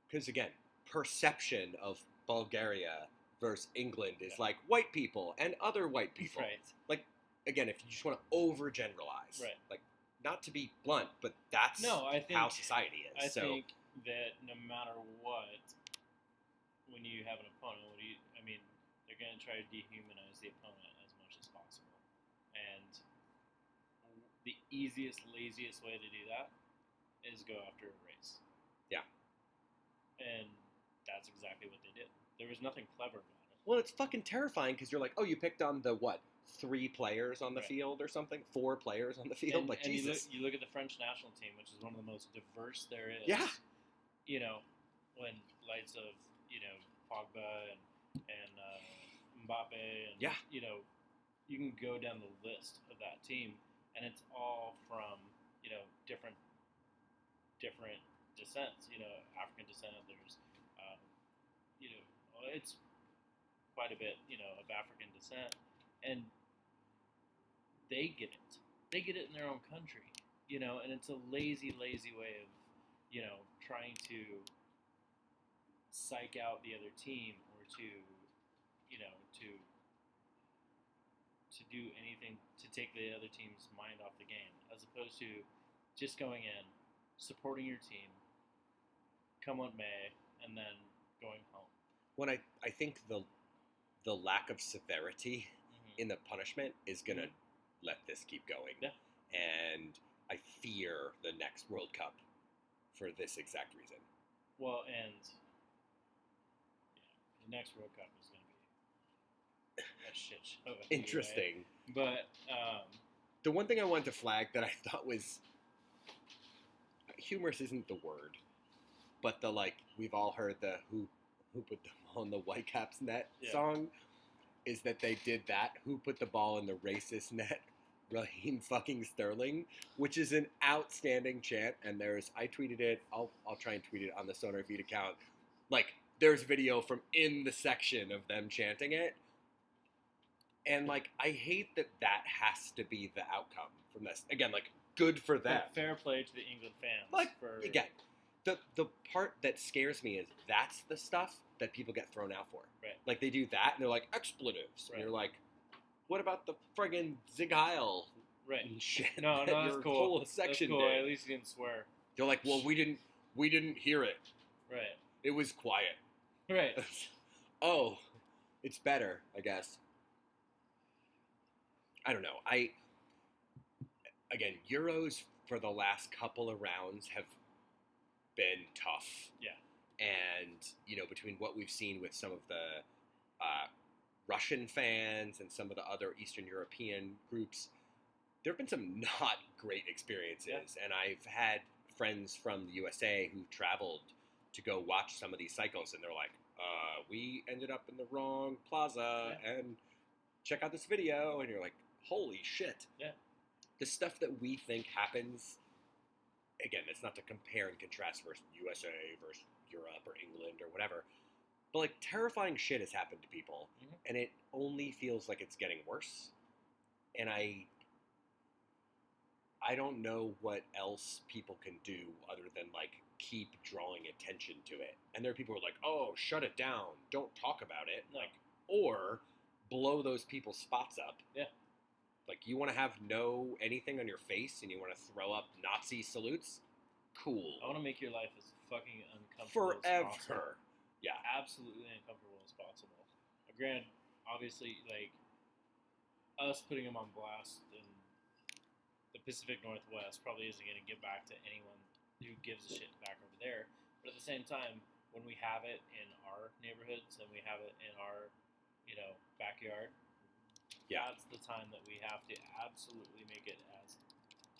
because again, perception of Bulgaria versus England is like white people and other white people. right, Like, again, if you just want to overgeneralize, Right. like, not to be blunt, but that's No, I think- how society is. I so, think that no matter what, when you have an opponent, they're going to try to dehumanize the opponent as much as possible. And the easiest, laziest way to do that is go after a race. Yeah. And that's exactly what they did. There was nothing clever about it. Well, it's fucking terrifying because you're like, oh, you picked on the what? 3 players on the Right. field or something? 4 players on the field? And, like, and Jesus. you look at the French national team, which is one of the most diverse there is. Yeah. You know, when lights of, you know, Pogba and Mbappe and, Yeah. you know, you can go down the list of that team, and it's all from, you know, different descents. You know, African descent. There's, you know, it's quite a bit, you know, of African descent, and they get it. They get it in their own country, you know, and it's a lazy way of, you know, trying to psych out the other team or to, you know, to do anything to take the other team's mind off the game, as opposed to just going in, supporting your team, come what may, and then going home. When I think the lack of severity in the punishment is going to let this keep going. Yeah. And I fear the next World Cup for this exact reason. Well, and the next World Cup is going to be a shit show. Anyway. Interesting. But The one thing I wanted to flag that I thought was humorous isn't the word, but the like we've all heard the who put the ball in the Whitecaps net song is that they did that. Who put the ball in the racist net? Raheem fucking Sterling, which is an outstanding chant. And I tweeted it. I'll try and tweet it on the SonarFeed account. Like there's video from in the section of them chanting it. And like I hate that has to be the outcome from this. Again, like good for them. but fair play to the England fans. Like for, again, the part that scares me is that's the stuff that people get thrown out for. Right. Like they do that and they're like expletives. Right. And you're like, what about the friggin' Zig Heil right. and shit? No, that that's your cool. whole That's section cool. did? At least you didn't swear. They're like, well, we didn't hear it. Right. It was quiet. Right. Oh, it's better, I guess. I don't know. Again, Euros for the last couple of rounds have been tough. Yeah. And, you know, between what we've seen with some of the Russian fans and some of the other Eastern European groups, there have been some not great experiences. Yeah. And I've had friends from the USA who traveled to go watch some of these cycles, and they're like, we ended up in the wrong plaza, and check out this video, and you're like, holy shit. Yeah. The stuff that we think happens, again, it's not to compare and contrast versus USA versus Europe or England or whatever, but like terrifying shit has happened to people, and it only feels like it's getting worse. And I don't know what else people can do other than like keep drawing attention to it. And there are people who are like, oh, shut it down, don't talk about it, No. like, or blow those people's spots up. Yeah. Like, you want to have no anything on your face and you want to throw up Nazi salutes? Cool. I want to make your life as fucking uncomfortable as possible. Forever. Yeah. Absolutely uncomfortable as possible. Granted, obviously, like, us putting them on blast in the Pacific Northwest probably isn't going to get back to anyone who gives a shit back over there. But at the same time, when we have it in our neighborhoods and we have it in our, you know, backyard, that's the time that we have to absolutely make it as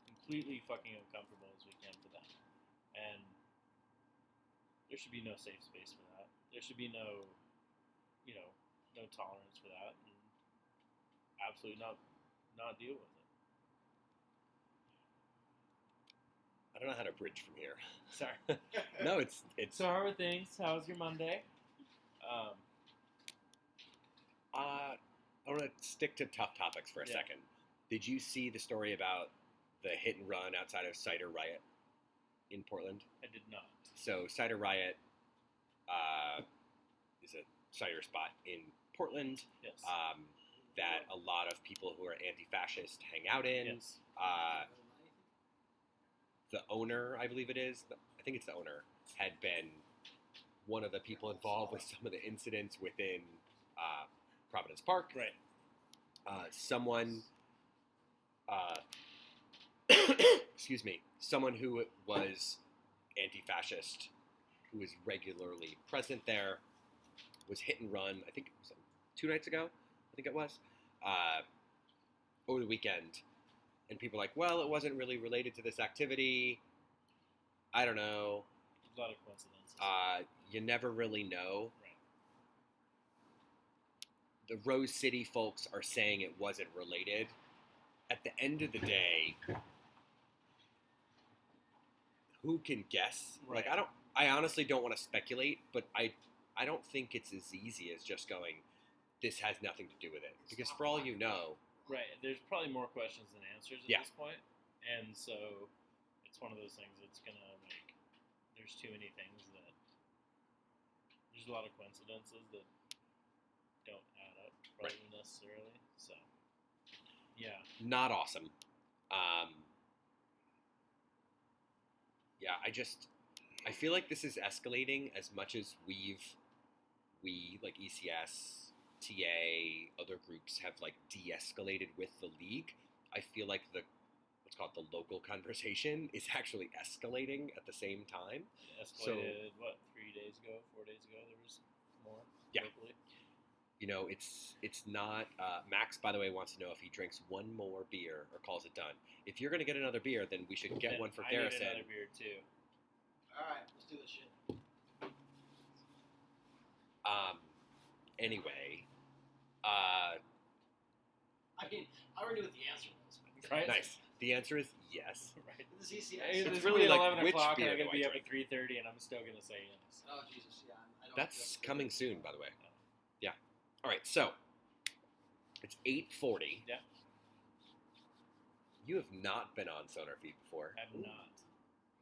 completely fucking uncomfortable as we can for them. And there should be no safe space for that. There should be no, you know, no tolerance for that. And absolutely not deal with it. I don't know how to bridge from here. Sorry. No, it's So how are things? How's your Monday? I want to stick to tough topics for a second. Did you see the story about the hit and run outside of Cider Riot in Portland? I did not. So Cider Riot is a cider spot in Portland Yes. that a lot of people who are anti-fascist hang out in. Yes. The owner, I believe it is, I think it's the owner, had been one of the people involved with some of the incidents within Providence Park. Right. Someone, excuse me, someone who was anti-fascist, who is regularly present there, was hit and run. I think it was 2 nights ago. I think it was over the weekend, and people are like, well, it wasn't really related to this activity. I don't know. A lot of coincidences. You never really know. Right. The Rose City folks are saying it wasn't related. At the end of the day, who can guess? Right. Like, I honestly don't want to speculate, but I don't think it's as easy as just going, this has nothing to do with it. Because for all you know, Right. There's probably more questions than answers at Yeah. this point, and so it's one of those things that's gonna like. There's too many things that. There's a lot of coincidences that don't add up, probably necessarily. So. Yeah. not awesome. Yeah, I feel like this is escalating as much as we like ECS, TA, other groups have like de-escalated with the league. I feel like what's called the local conversation is actually escalating at the same time. It escalated, 3 days ago, 4 days ago, there was more Yeah. locally. You know, it's not. Max, by the way, wants to know if he drinks one more beer or calls it done. If you're gonna get another beer, then we should get And one for I Garrison. need another beer too. Alright, let's do this shit. Anyway, I mean, I already knew what the answer was. But Right? nice. The answer is yes. Right. This is ECS. Hey, It's it's really really like, 11 which o'clock and beer I'm do gonna I be up drink? at 3:30 and I'm still gonna say yes. Oh, Jesus, yeah. I don't That's drink coming beer. soon, by the way. Yeah. All right. So it's 8:40. Yeah. You have not been on SonarFeed before. I'm not.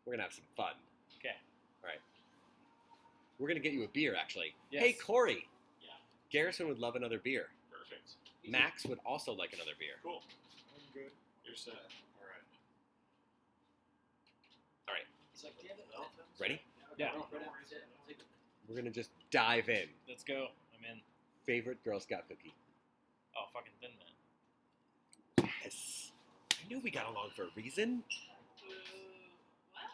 We're gonna have some fun. Okay. All right. We're gonna get you a beer, actually. Yes. Hey, Corey. Yeah. Garrison would love another beer. Perfect. Max would also like another beer. Cool. I'm good. You're set. All right. All right. He's like, damn it. Ready? Yeah. Right after that, I'll take it. We're gonna just dive in. Let's go. I'm in. Favorite Girl Scout cookie. Oh, fucking Thin Man. Yes. I knew we got along for a reason. Boo. What?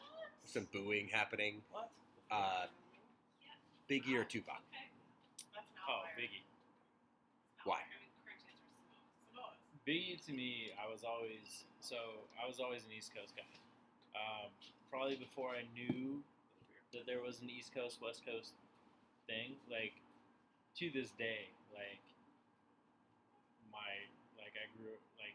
Some booing happening. What? Biggie or Tupac? Okay. That's not Oh, where- Biggie. not Why? where- I mean, correct answer is Samoa. Biggie to me, I was always an East Coast guy. Probably before I knew that there was an East Coast West Coast thing. Like to this day, I grew like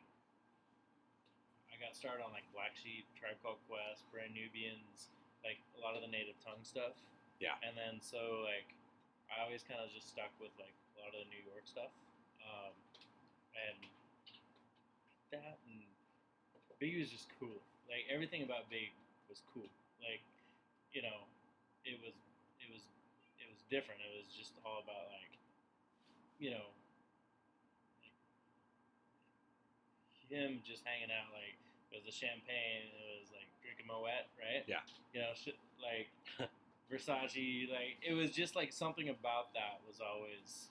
I got started on like Black Sheep, Tribe Called Quest, Brand Nubians, like a lot of the native tongue stuff. Yeah. And then so like I always kind of just stuck with like a lot of the New York stuff. And that and Big was just cool. Like everything about Big was cool. Like, you know, it was different. It was just all about like, you know, like him just hanging out. Like it was the champagne. It was like drinking Moet, right? Yeah. You know, shit like Versace. Like it was just like something about that was always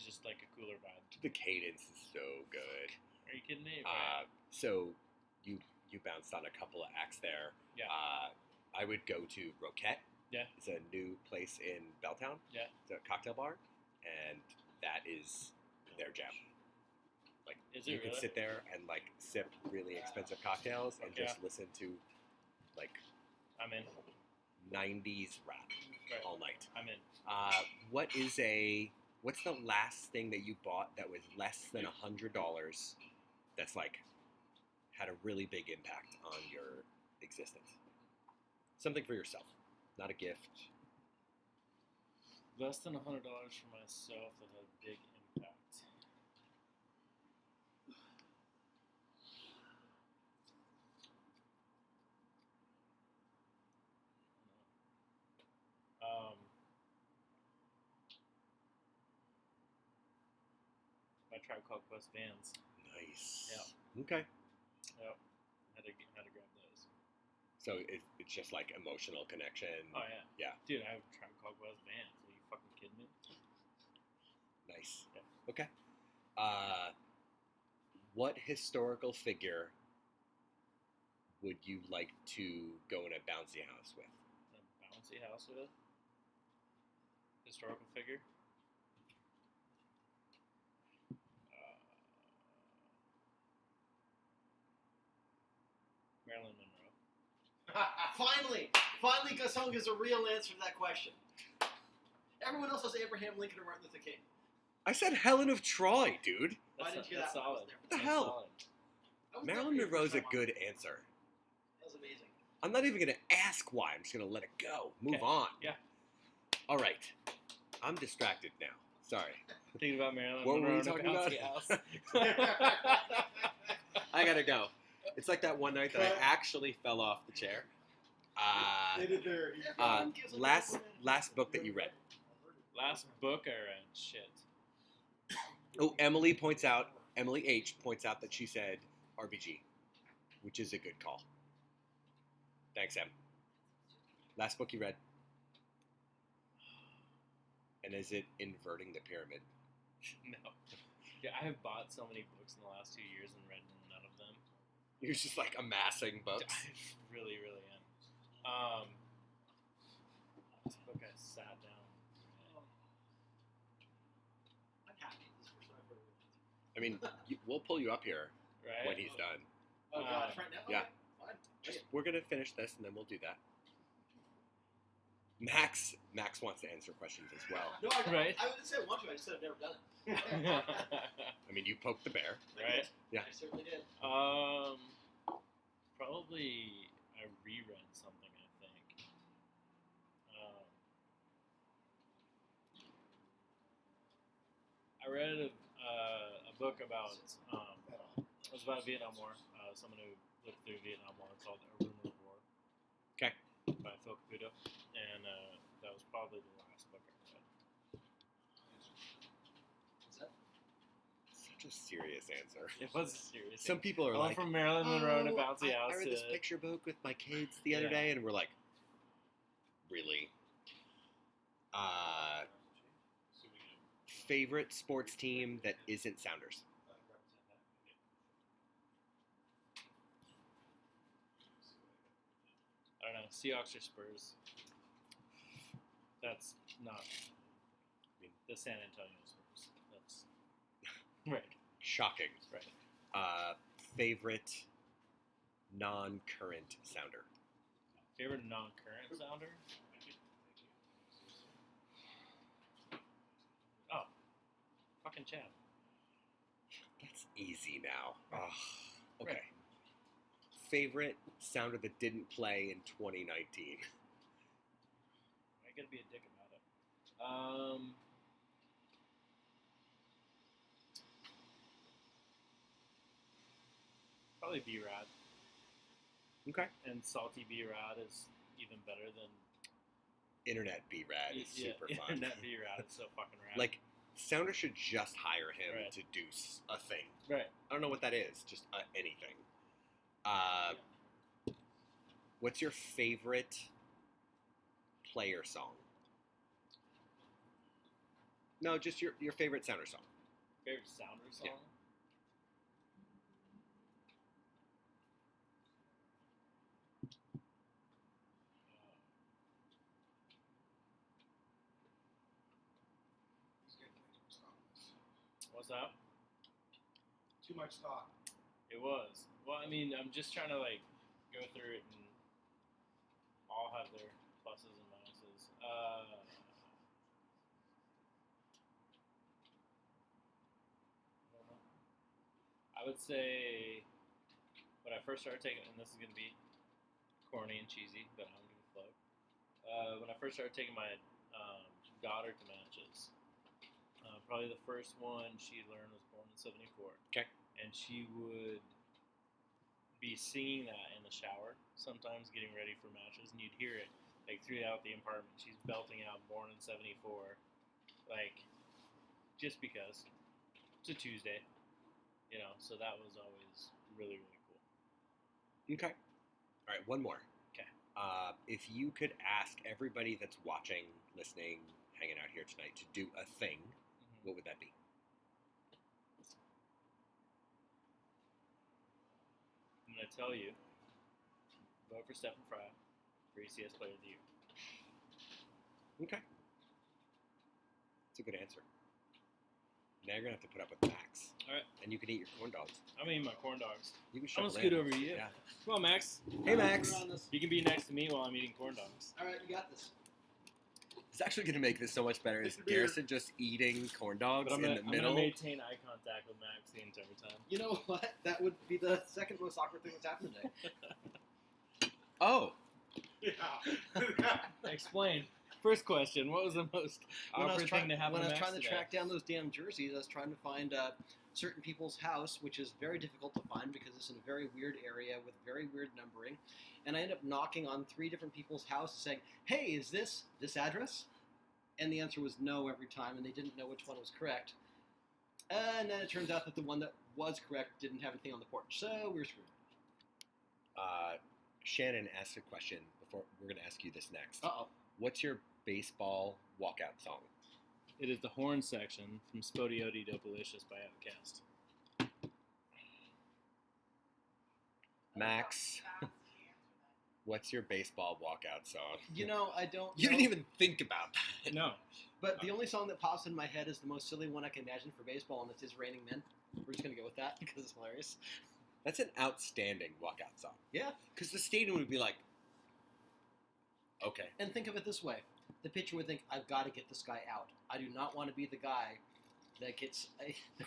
just like a cooler vibe. The cadence is so good. Are you kidding me? Right. So you bounced on a couple of acts there. Yeah. I would go to Roquette. Yeah. It's a new place in Belltown. Yeah. It's a cocktail bar, and that is their jam. Like Is you it can really? sit there and like sip really expensive cocktails and just Yeah. listen to like I'm in. 90s rap Right. all night. I'm in. What's the last thing that you bought that was less than $100 that's like had a really big impact on your existence? Something for yourself, not a gift. Less than $100 for myself that had a big impact. My Tribe Called Quest Vans. Nice. Yeah. Okay. Yep. Had to grab those. So it's just like emotional connection. Oh yeah. Yeah. Dude, I have Tribe Called Quest Vans. Are you fucking kidding me? Nice. Yeah. Okay. What historical figure would you like to go in a bouncy house with? A bouncy house with historical figure. Marilyn Monroe. Finally, someone gives a real answer to that question. Everyone else says Abraham Lincoln or Martin Luther King. I said Helen of Troy, dude. Why didn't you hear That's that one? I was solid. there. What the That's hell? solid. I was Marilyn there for your Monroe's a first time good answer. That was amazing. I'm not even going to ask why. I'm just going to let it go. Move Okay. on. Yeah. All right. I'm distracted now. Sorry. Thinking about Marilyn What were Monroe we in a talking bouncy about? house. I got to go. It's like that one night that I actually fell off the chair. They did their. Everyone gives a Last compliment. book that you read. Last book I read. Shit. Oh, Emily H. points out that she said RBG, which is a good call. Thanks, Em. Last book you read. And is it Inverting the Pyramid? No. Yeah, I have bought so many books in the last 2 years and read none of them. You're just like amassing books. I really, really am. This book I sat down. I'm happy. This is the first time I've heard of it. I mean, we'll pull you up here Right? when he's done. Oh, God, right now? yeah. Okay, fine. Just, we're going to finish this and then we'll do that. Max wants to answer questions as well. No, Right. I wouldn't say I want to. I just said I've never done it. I mean, you poked the bear. Right? Yeah. I certainly did. Probably I reread something, I think. I read a book about, it was about Vietnam War, someone who lived through Vietnam War. It's called A Rumor of War. Okay. By Phil Caputo. And that was probably the last book I read. Is that? Such a serious answer. It was serious. Some people are I went like, from Marilyn Monroe in a "Oh, bouncy house I read to this picture book with my kids the other Yeah. day, and we're like, really? Favorite sports team that isn't Sounders? I don't know, Seahawks or Spurs. That's not the San Antonio Spurs. That's right. Shocking. Right. Favorite non-current Sounder? Favorite non-current sounder? Oh, fucking Chad. That's easy now. Ugh. Okay. Right. Favorite Sounder that didn't play in 2019? I gotta be a dick about it. Probably B-Rod. Okay. And Salty B-Rod is even better than Internet B-Rad is super fun. Internet B-Rad is so fucking rad. Like, Sounder should just hire him Right. to do a thing. right. I don't know what that is. Just anything. What's your favorite player song? No, just your favorite Sounder song. Favorite sounder song? Yeah. What's that? Too much thought. It was. Well, I mean, I'm just trying to like go through it and all have their pluses and minuses. I would say when I first started taking, and this is gonna be corny and cheesy, but I don't give a fuck. When I first started taking my daughter to matches, probably the first one she learned was born in '74. Okay. And she would be singing that in the shower, sometimes getting ready for matches, and you'd hear it like throughout the apartment. She's belting out "Born in '74," like just because it's a Tuesday, you know. So that was always really, really cool. Okay. All right, one more. Okay. If you could ask everybody that's watching, listening, hanging out here tonight to do a thing, what would that be? I'm gonna tell you, vote for Stephen Fry for ECS Player of the Year. Okay. That's a good answer. Now you're gonna have to put up with Max. All right. And you can eat your corn dogs. I'm eating my corn dogs. You can I'm shuffle gonna scoot in. over to you. Yeah. Come on, Max. Hey, Max. We're on this. You can be next to me while I'm eating corn dogs. All right, you got this. It's actually gonna make this so much better. Is It's beer. Garrison just eating corn dogs But I'm in gonna, the I'm middle? gonna maintain eye contact with Max the entire time. You know what? That would be the second most awkward thing that's happened today. Oh, Yeah. Explain. First question: what was the most When I was awkward trying, thing to happen when I to was Max trying to today? track down those damn jerseys, I was trying to find certain people's house, which is very difficult to find because it's in a very weird area with very weird numbering. And I ended up knocking on 3 different people's houses saying, "Hey, is this address?" And the answer was no every time, and they didn't know which one was correct. And then it turns out that the one that was correct didn't have anything on the porch, so we were screwed. Shannon asked a question before. We're gonna ask you this next. Uh-oh. What's your baseball walkout song? It is the horn section from Spodioti Dopalicious by Outkast. Max, what's your baseball walkout song? You know, I don't You know, didn't even think about that. No. but the only song that pops in my head is the most silly one I can imagine for baseball, and it's Is Raining Men. We're just going to go with that because it's hilarious. That's an outstanding walkout song. Yeah. Because the stadium would be like, okay. And think of it this way. The pitcher would think, I've got to get this guy out. I do not want to be the guy that gets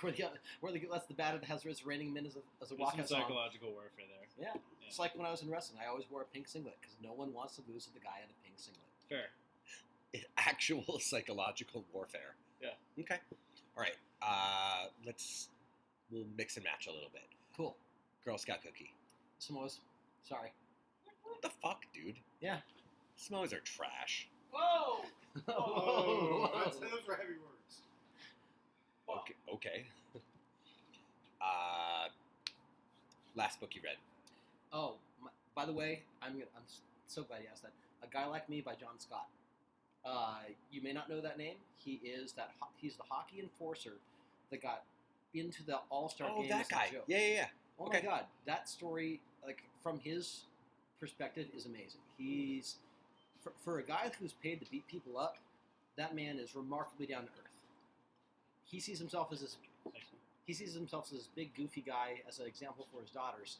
where they lets the batter that has It's Raining Men as a There's some walkout song. psychological warfare there. Yeah. It's like when I was in wrestling. I always wore a pink singlet because no one wants to lose to the guy in a pink singlet. Fair. Actual psychological warfare. Yeah. Okay. All right. We'll mix and match a little bit. Cool. Girl Scout cookie. Samoas. Sorry. What the fuck, dude? Yeah. Samoas are trash. Whoa! Oh, those were heavy words. Okay. Last book you read. Oh, by the way, I'm so glad you asked that. A Guy Like Me by John Scott. You may not know that name. He's the hockey enforcer that got into the All-Star game. that as a guy. joke. Yeah. Oh Okay. my God, that story, like from his perspective, is amazing. He's for a guy who's paid to beat people up, that man is remarkably down to earth. He sees himself as this big goofy guy as an example for his daughters.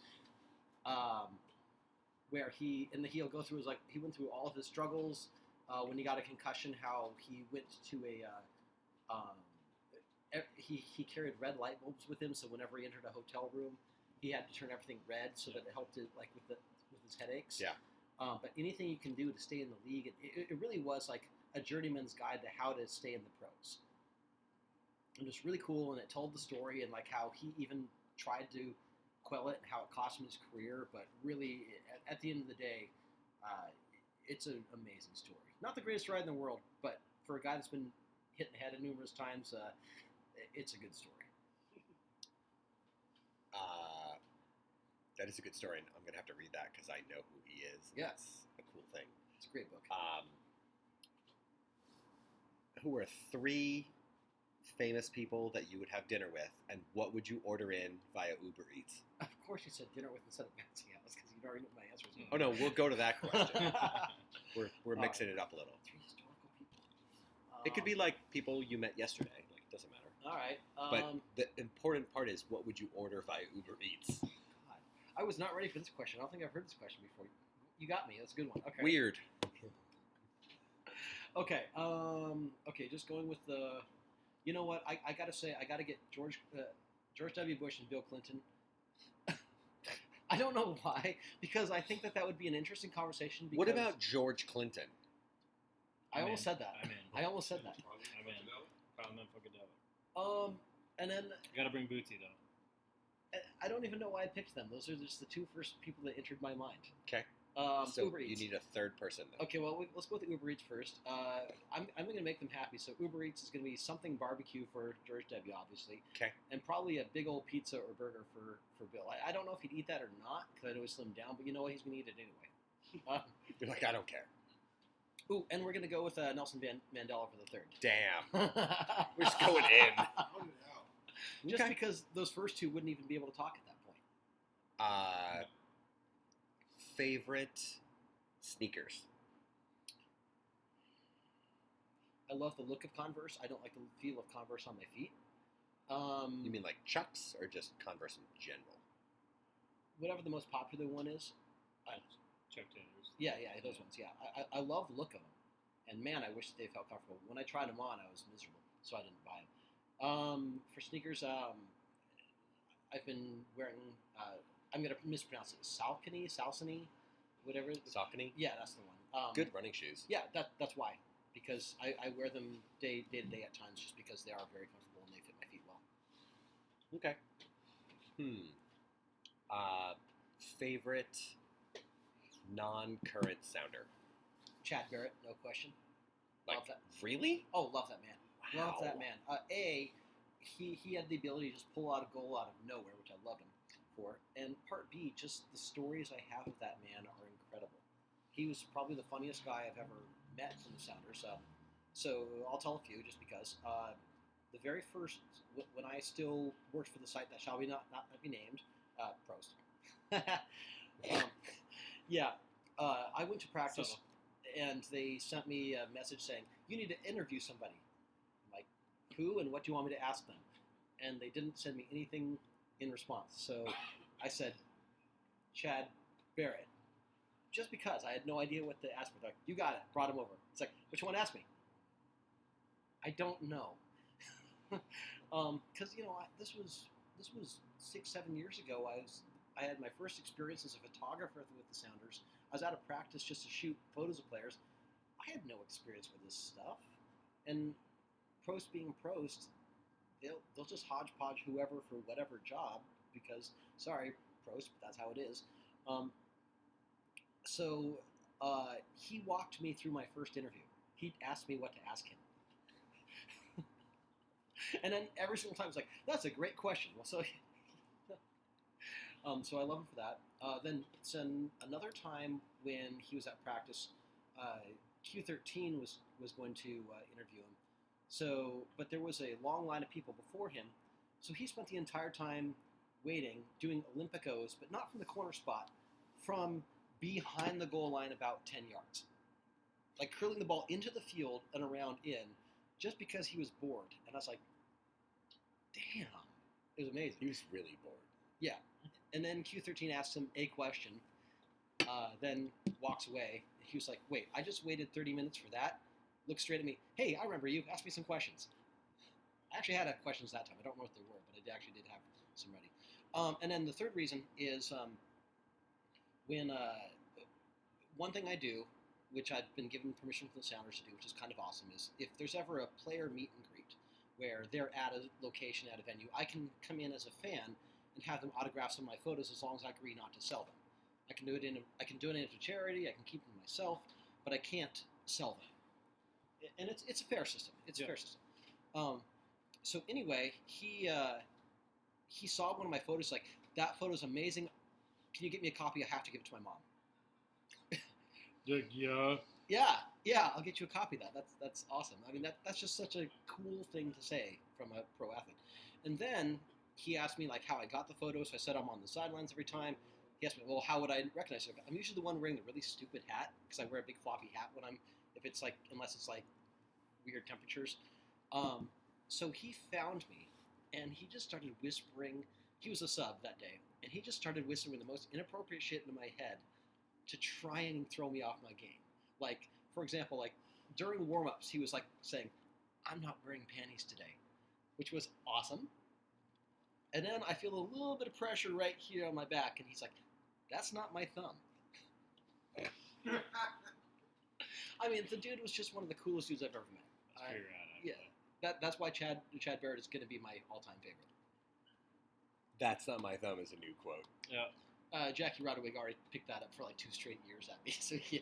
Where he'll go through he went through all of his struggles when he got a concussion. How he went to he carried red light bulbs with him, so whenever he entered a hotel room, he had to turn everything red so that it helped it with his headaches. Yeah. But anything you can do to stay in the league, it really was like a journeyman's guide to how to stay in the pros. And it's really cool, and it told the story and like how he even tried to quell it and how it cost him his career. But really, at the end of the day, it's an amazing story. Not the greatest ride in the world, but for a guy that's been hit in the head numerous times, it's a good story. That is a good story, and I'm going to have to read that because I know who he is. Yeah. It's a cool thing. It's a great book. Who are 3 famous people that you would have dinner with, and what would you order in via Uber Eats? Of course, you said dinner with instead of bouncing house because you already know what my answer is. Oh, no, we'll go to that question. We're All mixing it up a little. 3 historical people. It could be like people you met yesterday. Like, it doesn't matter. All right. But the important part is, what would you order via Uber Eats? God, I was not ready for this question. I don't think I've heard this question before. You got me. That's a good one. Okay. Weird. Okay. Okay. Just going with the. You know what? I gotta say, I gotta get George W. Bush and Bill Clinton. I don't know why, because I think that would be an interesting conversation. Because What about George Clinton? I almost said that. I'm in. I almost said that. I'm in. Parliament Funkadelic. And then You gotta bring Bootsy though. I don't even know why I picked them. Those are just the 2 first people that entered my mind. Okay. So Uber Eats. you need a third person then. Okay, well, let's go with Uber Eats first. I'm going to make them happy. So Uber Eats is going to be something barbecue for George W., obviously. Okay. And probably a big old pizza or burger for Bill. I don't know if he'd eat that or not, because I know he's slimmed down, but you know what? He's going to eat it anyway. You're like, I don't care. Ooh, and we're going to go with Nelson Mandela for the third. Damn. We're just going in. Oh, no. Just Okay. because those first 2 wouldn't even be able to talk at that point. Favorite sneakers? I love the look of Converse. I don't like the feel of Converse on my feet. You mean like Chucks or just Converse in general? Whatever the most popular one is. Chuck Taylors. Yeah, those ones. Yeah, I love the look of them, and man, I wish they felt comfortable. When I tried them on, I was miserable, so I didn't buy them. For sneakers, I've been wearing. I'm gonna mispronounce it. Salcony, whatever. Saucony? Yeah, that's the one. Good running shoes. Yeah, that's why. Because I wear them day to day at times, just because they are very comfortable and they fit my feet well. Okay. Favorite non-current sounder? Chad Barrett, no question. Like, Love that. really? Oh, love that man. Wow. Love that man. He had the ability to just pull out a goal out of nowhere, which I love him for. And part B, just the stories I have of that man are incredible. He was probably the funniest guy I've ever met from the Sounders. So I'll tell a few just because. The very first, when I still worked for the site that shall not be named, Prost. I went to practice, Subtle. and they sent me a message saying, you need to interview somebody. I'm like, who and what do you want me to ask them? And they didn't send me anything in response. So I said, Chad Barrett. Just because I had no idea what to ask for. They're like, you got it. Brought him over. It's like, what you want to ask me? I don't know. Because this was 6-7 years ago. I had my first experience as a photographer with the Sounders. I was out of practice just to shoot photos of players. I had no experience with this stuff. And Prost being Prost, they'll just hodgepodge whoever for whatever job because, sorry, Prost, but that's how it is. So he walked me through my first interview. He asked me what to ask him. And then every single time, it's like, that's a great question. Well, so I love him for that. Then another time when he was at practice, Q13 was going to interview him. So, but there was a long line of people before him. So he spent the entire time waiting, doing Olympicos, but not from the corner spot, from behind the goal line about 10 yards. Like curling the ball into the field and around in, just because he was bored. And I was like, damn. It was amazing. He was really bored. Yeah. And then Q13 asks him a question, then walks away. He was like, wait, I just waited 30 minutes for that? Looked straight at me. Hey, I remember you. Ask me some questions. I actually had questions that time. I don't know what they were, but I actually did have some ready. And then the third reason is when one thing I do, which I've been given permission from the Sounders to do, which is kind of awesome, is if there's ever a player meet and greet where they're at a location, at a venue, I can come in as a fan and have them autograph some of my photos as long as I agree not to sell them. I can donate it to charity, I can keep them myself, but I can't sell them. And it's a fair system. It's a fair system. So anyway, he saw one of my photos, like, that photo's amazing. Can you get me a copy? I have to give it to my mom. Yeah, I'll get you a copy of that. That's awesome. I mean, that's just such a cool thing to say from a pro athlete. And then he asked me, like, how I got the photos. So I said I'm on the sidelines every time. He asked me, well, how would I recognize it? I'm usually the one wearing the really stupid hat because I wear a big floppy hat unless it's like weird temperatures. So he found me, and he just started whispering. He was a sub that day, and he just started whispering the most inappropriate shit into my head to try and throw me off my game. Like, for example, like during warm-ups, he was like saying, I'm not wearing panties today, which was awesome. And then I feel a little bit of pressure right here on my back, and he's like, that's not my thumb. I mean, the dude was just one of the coolest dudes I've ever met. That's pretty rad, yeah. actually. That's why Chad Barrett is going to be my all-time favorite. That's not my thumb is a new quote. Yeah. Jackie Rodwig already picked that up for like 2 straight years at me, so yeah.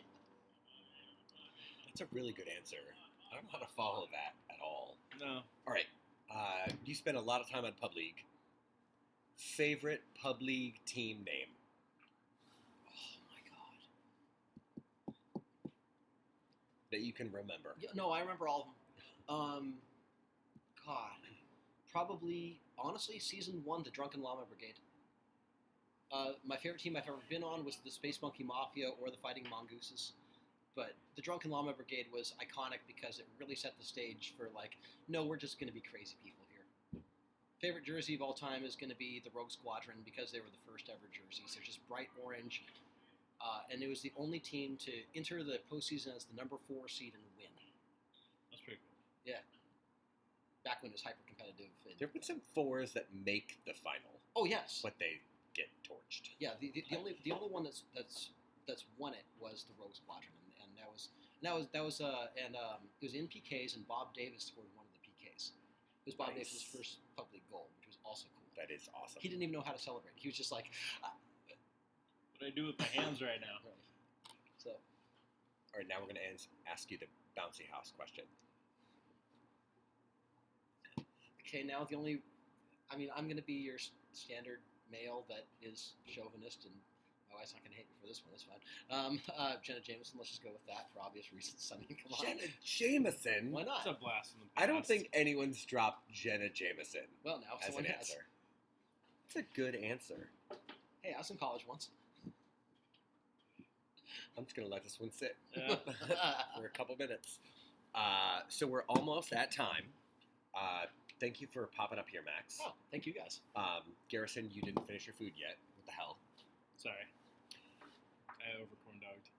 That's a really good answer. I don't know how to follow that at all. No. All right. You spent a lot of time on Pub League. Favorite Pub League team name? Oh my god. That you can remember. Yeah, no, I remember all of them. God. Probably, honestly, season 1, the Drunken Llama Brigade. My favorite team I've ever been on was the Space Monkey Mafia or the Fighting Mongooses. But the Drunken Llama Brigade was iconic because it really set the stage for, like, no, we're just going to be crazy people here. Favorite jersey of all time is going to be the Rogue Squadron because they were the first ever jerseys. They're just bright orange, and it was the only team to enter the postseason as the number 4 seed and win. That's pretty cool. Yeah. Back when it was hyper competitive. There have been some 4s that make the final, Oh yes. but they get torched. Yeah. The only one that's won it was the Rogue Squadron, and it was in PKs, and Bob Davis scored one of the PKs. It was Bob Nice. Davis' first public goal, which was also cool. That is awesome. He didn't even know how to celebrate. He was just like, What do I do with my hands right now? so. All right, now we're going to ask you the bouncy house question. Okay, now I'm going to be your standard male that is chauvinist, and my wife's not going to hate me for this one. That's fine. Jenna Jameson, let's just go with that for obvious reasons. I mean, come on. Jenna Jameson? Why not? It's a blast from the past. I don't think anyone's dropped Jenna Jameson Well, now as someone an has. answer. It's a good answer. Hey, I was in college once. I'm just going to let this one sit Yeah. for a couple minutes. So we're almost at time. Thank you for popping up here, Max. Oh, thank you guys. Garrison, you didn't finish your food yet. What the hell? Sorry. I over corn dogged.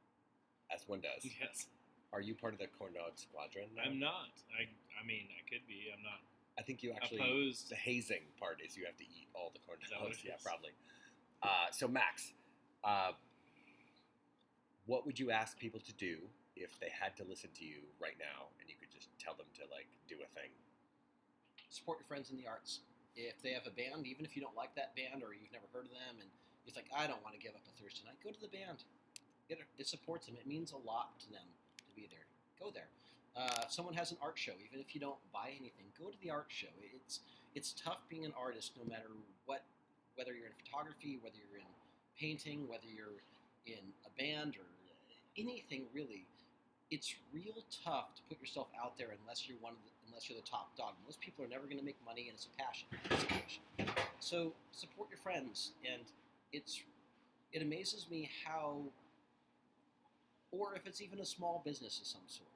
As one does. Yes. Are you part of the corn dog squadron? now? I'm not. I mean, I could be. I'm not I think you actually. opposed. The hazing part is you have to eat all the corn Is that what dogs. it Yeah, is? probably. So Max, what would you ask people to do if they had to listen to you right now, and you could just tell them to like do a thing? Support your friends in the arts. If they have a band, even if you don't like that band or you've never heard of them, and you think, I don't want to give up a Thursday night, go to the band. It supports them. It means a lot to them to be there. Go there. If someone has an art show, even if you don't buy anything, go to the art show. It's tough being an artist, no matter what, whether you're in photography, whether you're in painting, whether you're in a band or anything really. It's real tough to put yourself out there unless you're the top dog. Most people are never going to make money, and it's a passion. It's a passion. So support your friends, and it amazes me how, or if it's even a small business of some sort.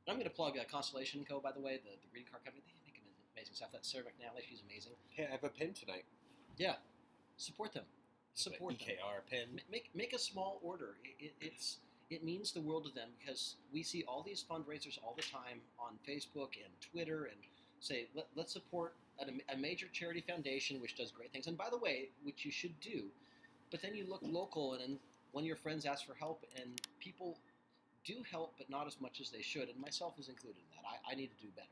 I'm going to plug Constellation & Co. By the way, the greeting card company. They make amazing stuff. That's Sarah McNally. She's amazing. Hey, I have a pin tonight. Yeah, support them. Support them. EKR pin. Make a small order. It means the world to them because we see all these fundraisers all the time on Facebook and Twitter and say, let's support a major charity foundation which does great things. And by the way, which you should do, but then you look local and then one of your friends asks for help and people do help but not as much as they should, and myself is included in that. I need to do better.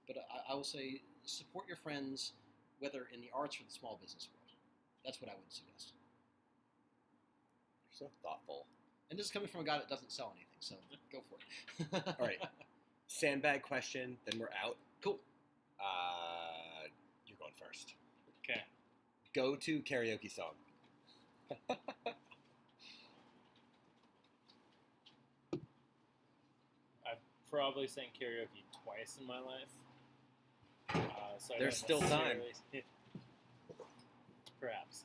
But I will say support your friends, whether in the arts or the small business world. That's what I would suggest. You're so thoughtful. And this is coming from a guy that doesn't sell anything, so go for it. All right. Sandbag question, then we're out. Cool. You're going first. Okay. Go to karaoke song. I've probably sang karaoke twice in my life. So I There's don't still time. necessarily- Perhaps.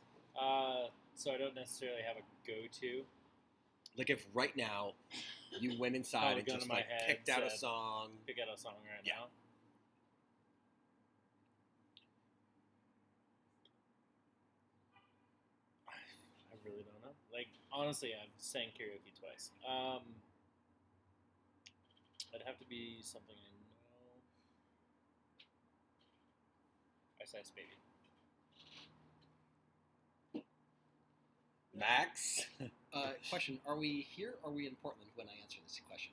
So I don't necessarily have a go-to. Like if right now you went inside and gun just to my like head, picked out a said- song. Pick out a song right Yeah. now. I really don't know. Like, honestly, I've sang karaoke twice. It'd have to be something I know. Ice Ice Baby. Max, Question, are we here or are we in Portland when I answer this question?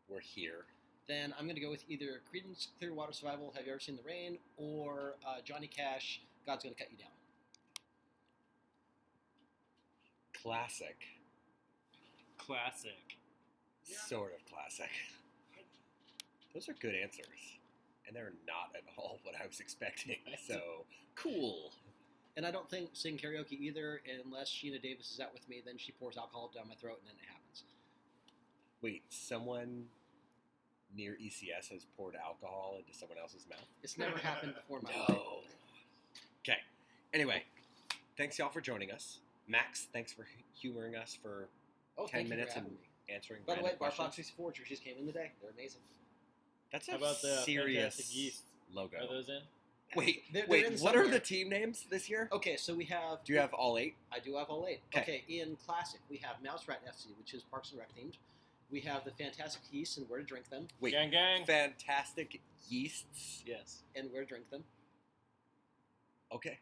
we're here. Then I'm going to go with either Creedence Clearwater Survival, Have You Ever Seen the Rain, or Johnny Cash, God's Gonna Cut You Down. Classic. Classic. Yeah. Sort of classic. Those are good answers. And they're not at all what I was expecting. So, cool. And I don't sing karaoke either unless Sheena Davis is out with me. Then she pours alcohol down my throat, and then it happens. Wait, someone near ECS has poured alcohol into someone else's mouth? It's never happened before in my life. No. Okay. Anyway, thanks y'all for joining us. Max, thanks for humoring us for Oh, 10 thank you minutes for and having me. answering By the way, random Bar questions. Fox 64 jerseys came in today. They're amazing. That's a How about the serious Fantastic Yeast? logo. Are those in? Wait, They're in what are somewhere. the team names this year? Okay, so we have. Do you have all 8? I do have all 8. 'Kay. Okay, in Classic, we have Mouse Rat FC, which is Parks and Rec themed. We have the Fantastic Yeasts and Where to Drink Them, Wait, Gang, gang. Fantastic Yeasts. Yes. and Where to Drink Them. Okay.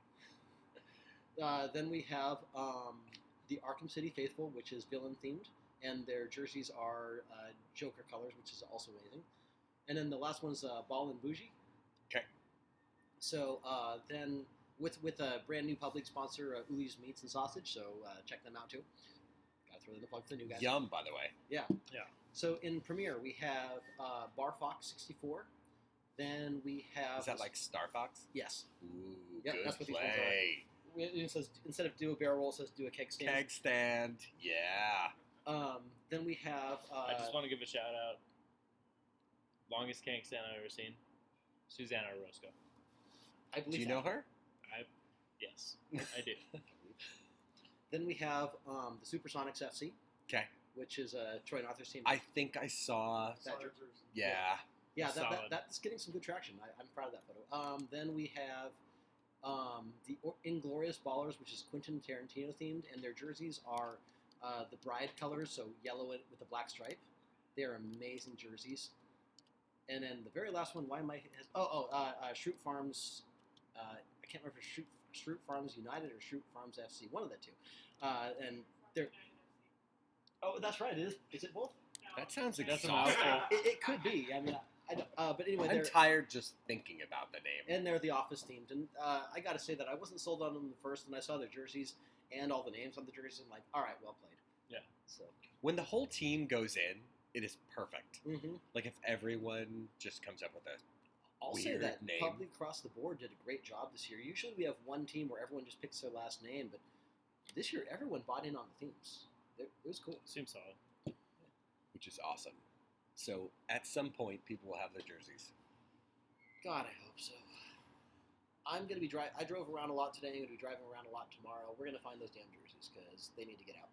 Then we have the Arkham City Faithful, which is villain themed, and their jerseys are Joker colors, which is also amazing. And then the last one's Ball and Bougie. 'Kay. So then with a brand new public sponsor, Uli's Meats and Sausage, so check them out too. Gotta throw in the plug for the new guys. Yum, by the way. Yeah. So in Premiere, we have Bar Fox 64. Then we have... Is that like Star Fox? Yes. Ooh, Yep, good that's what these ones are. play. It says, instead of do a barrel roll, it says do a keg stand. Keg stand. Yeah. Then we have... I just want to give a shout out. Longest keg stand I've ever seen. Susanna Orozco. I believe Do you that. know her? Yes, I do. Then we have the Supersonics FC, Okay. which is Troy and Arthur's team. I think I saw. That- Saw your jersey. Yeah. Yeah, Solid. that's getting some good traction. I'm proud of that photo. Then we have the Inglorious Ballers, which is Quentin Tarantino themed, and their jerseys are the Bride colors, so yellow with a black stripe. They are amazing jerseys. And then the very last one, why am I? Shroot Farms. I can't remember if it's Shroot Farms United or Shroot Farms FC. One of the two. And they're. Oh, that's right. It is. Is it both? That sounds That's a exhausting. mouthful. It could be. I mean, I don't, but anyway, I'm they're tired just thinking about the name. and they're the Office themed. And I got to say that I wasn't sold on them the first, and I saw their jerseys and all the names on the jerseys. I'm like, all right, well played. Yeah. So. When the whole team goes in, it is perfect. Mm-hmm. Like if everyone just comes up with a I'll say weird that name. Public Across the Board did a great job this year. Usually we have one team where everyone just picks their last name, but this year everyone bought in on the themes. It was cool. Seems solid. which is awesome. So at some point, people will have their jerseys. God, I hope so. I'm going to be driving. I drove around a lot today. I'm going to be driving around a lot tomorrow. We're going to find those damn jerseys because they need to get out.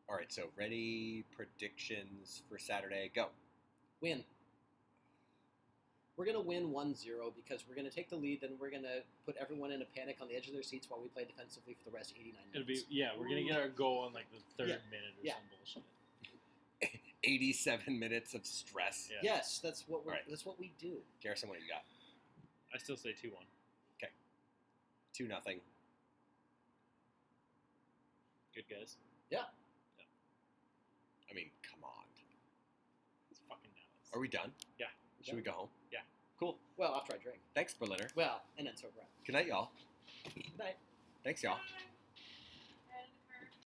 All right, so ready, predictions for Saturday, go. Win. We're going to win 1-0 because we're going to take the lead, then we're going to put everyone in a panic on the edge of their seats while we play defensively for the rest 89 minutes. It'll be we're gonna get our goal in like the third Yeah. minute or Yeah. some bullshit. 87 minutes of stress. Yeah. Yes, that's what Right. that's what we do. Garrison, what do you got? I still say 2-1. 2-0. Good guys. I mean, come on. It's fucking Dallas. Are we done? Yeah. Should we go home? Yeah. Cool. Well, after I drink. Thanks, Berliner. Well, and then so right. Good night, y'all. Good night. Thanks, y'all. Bye.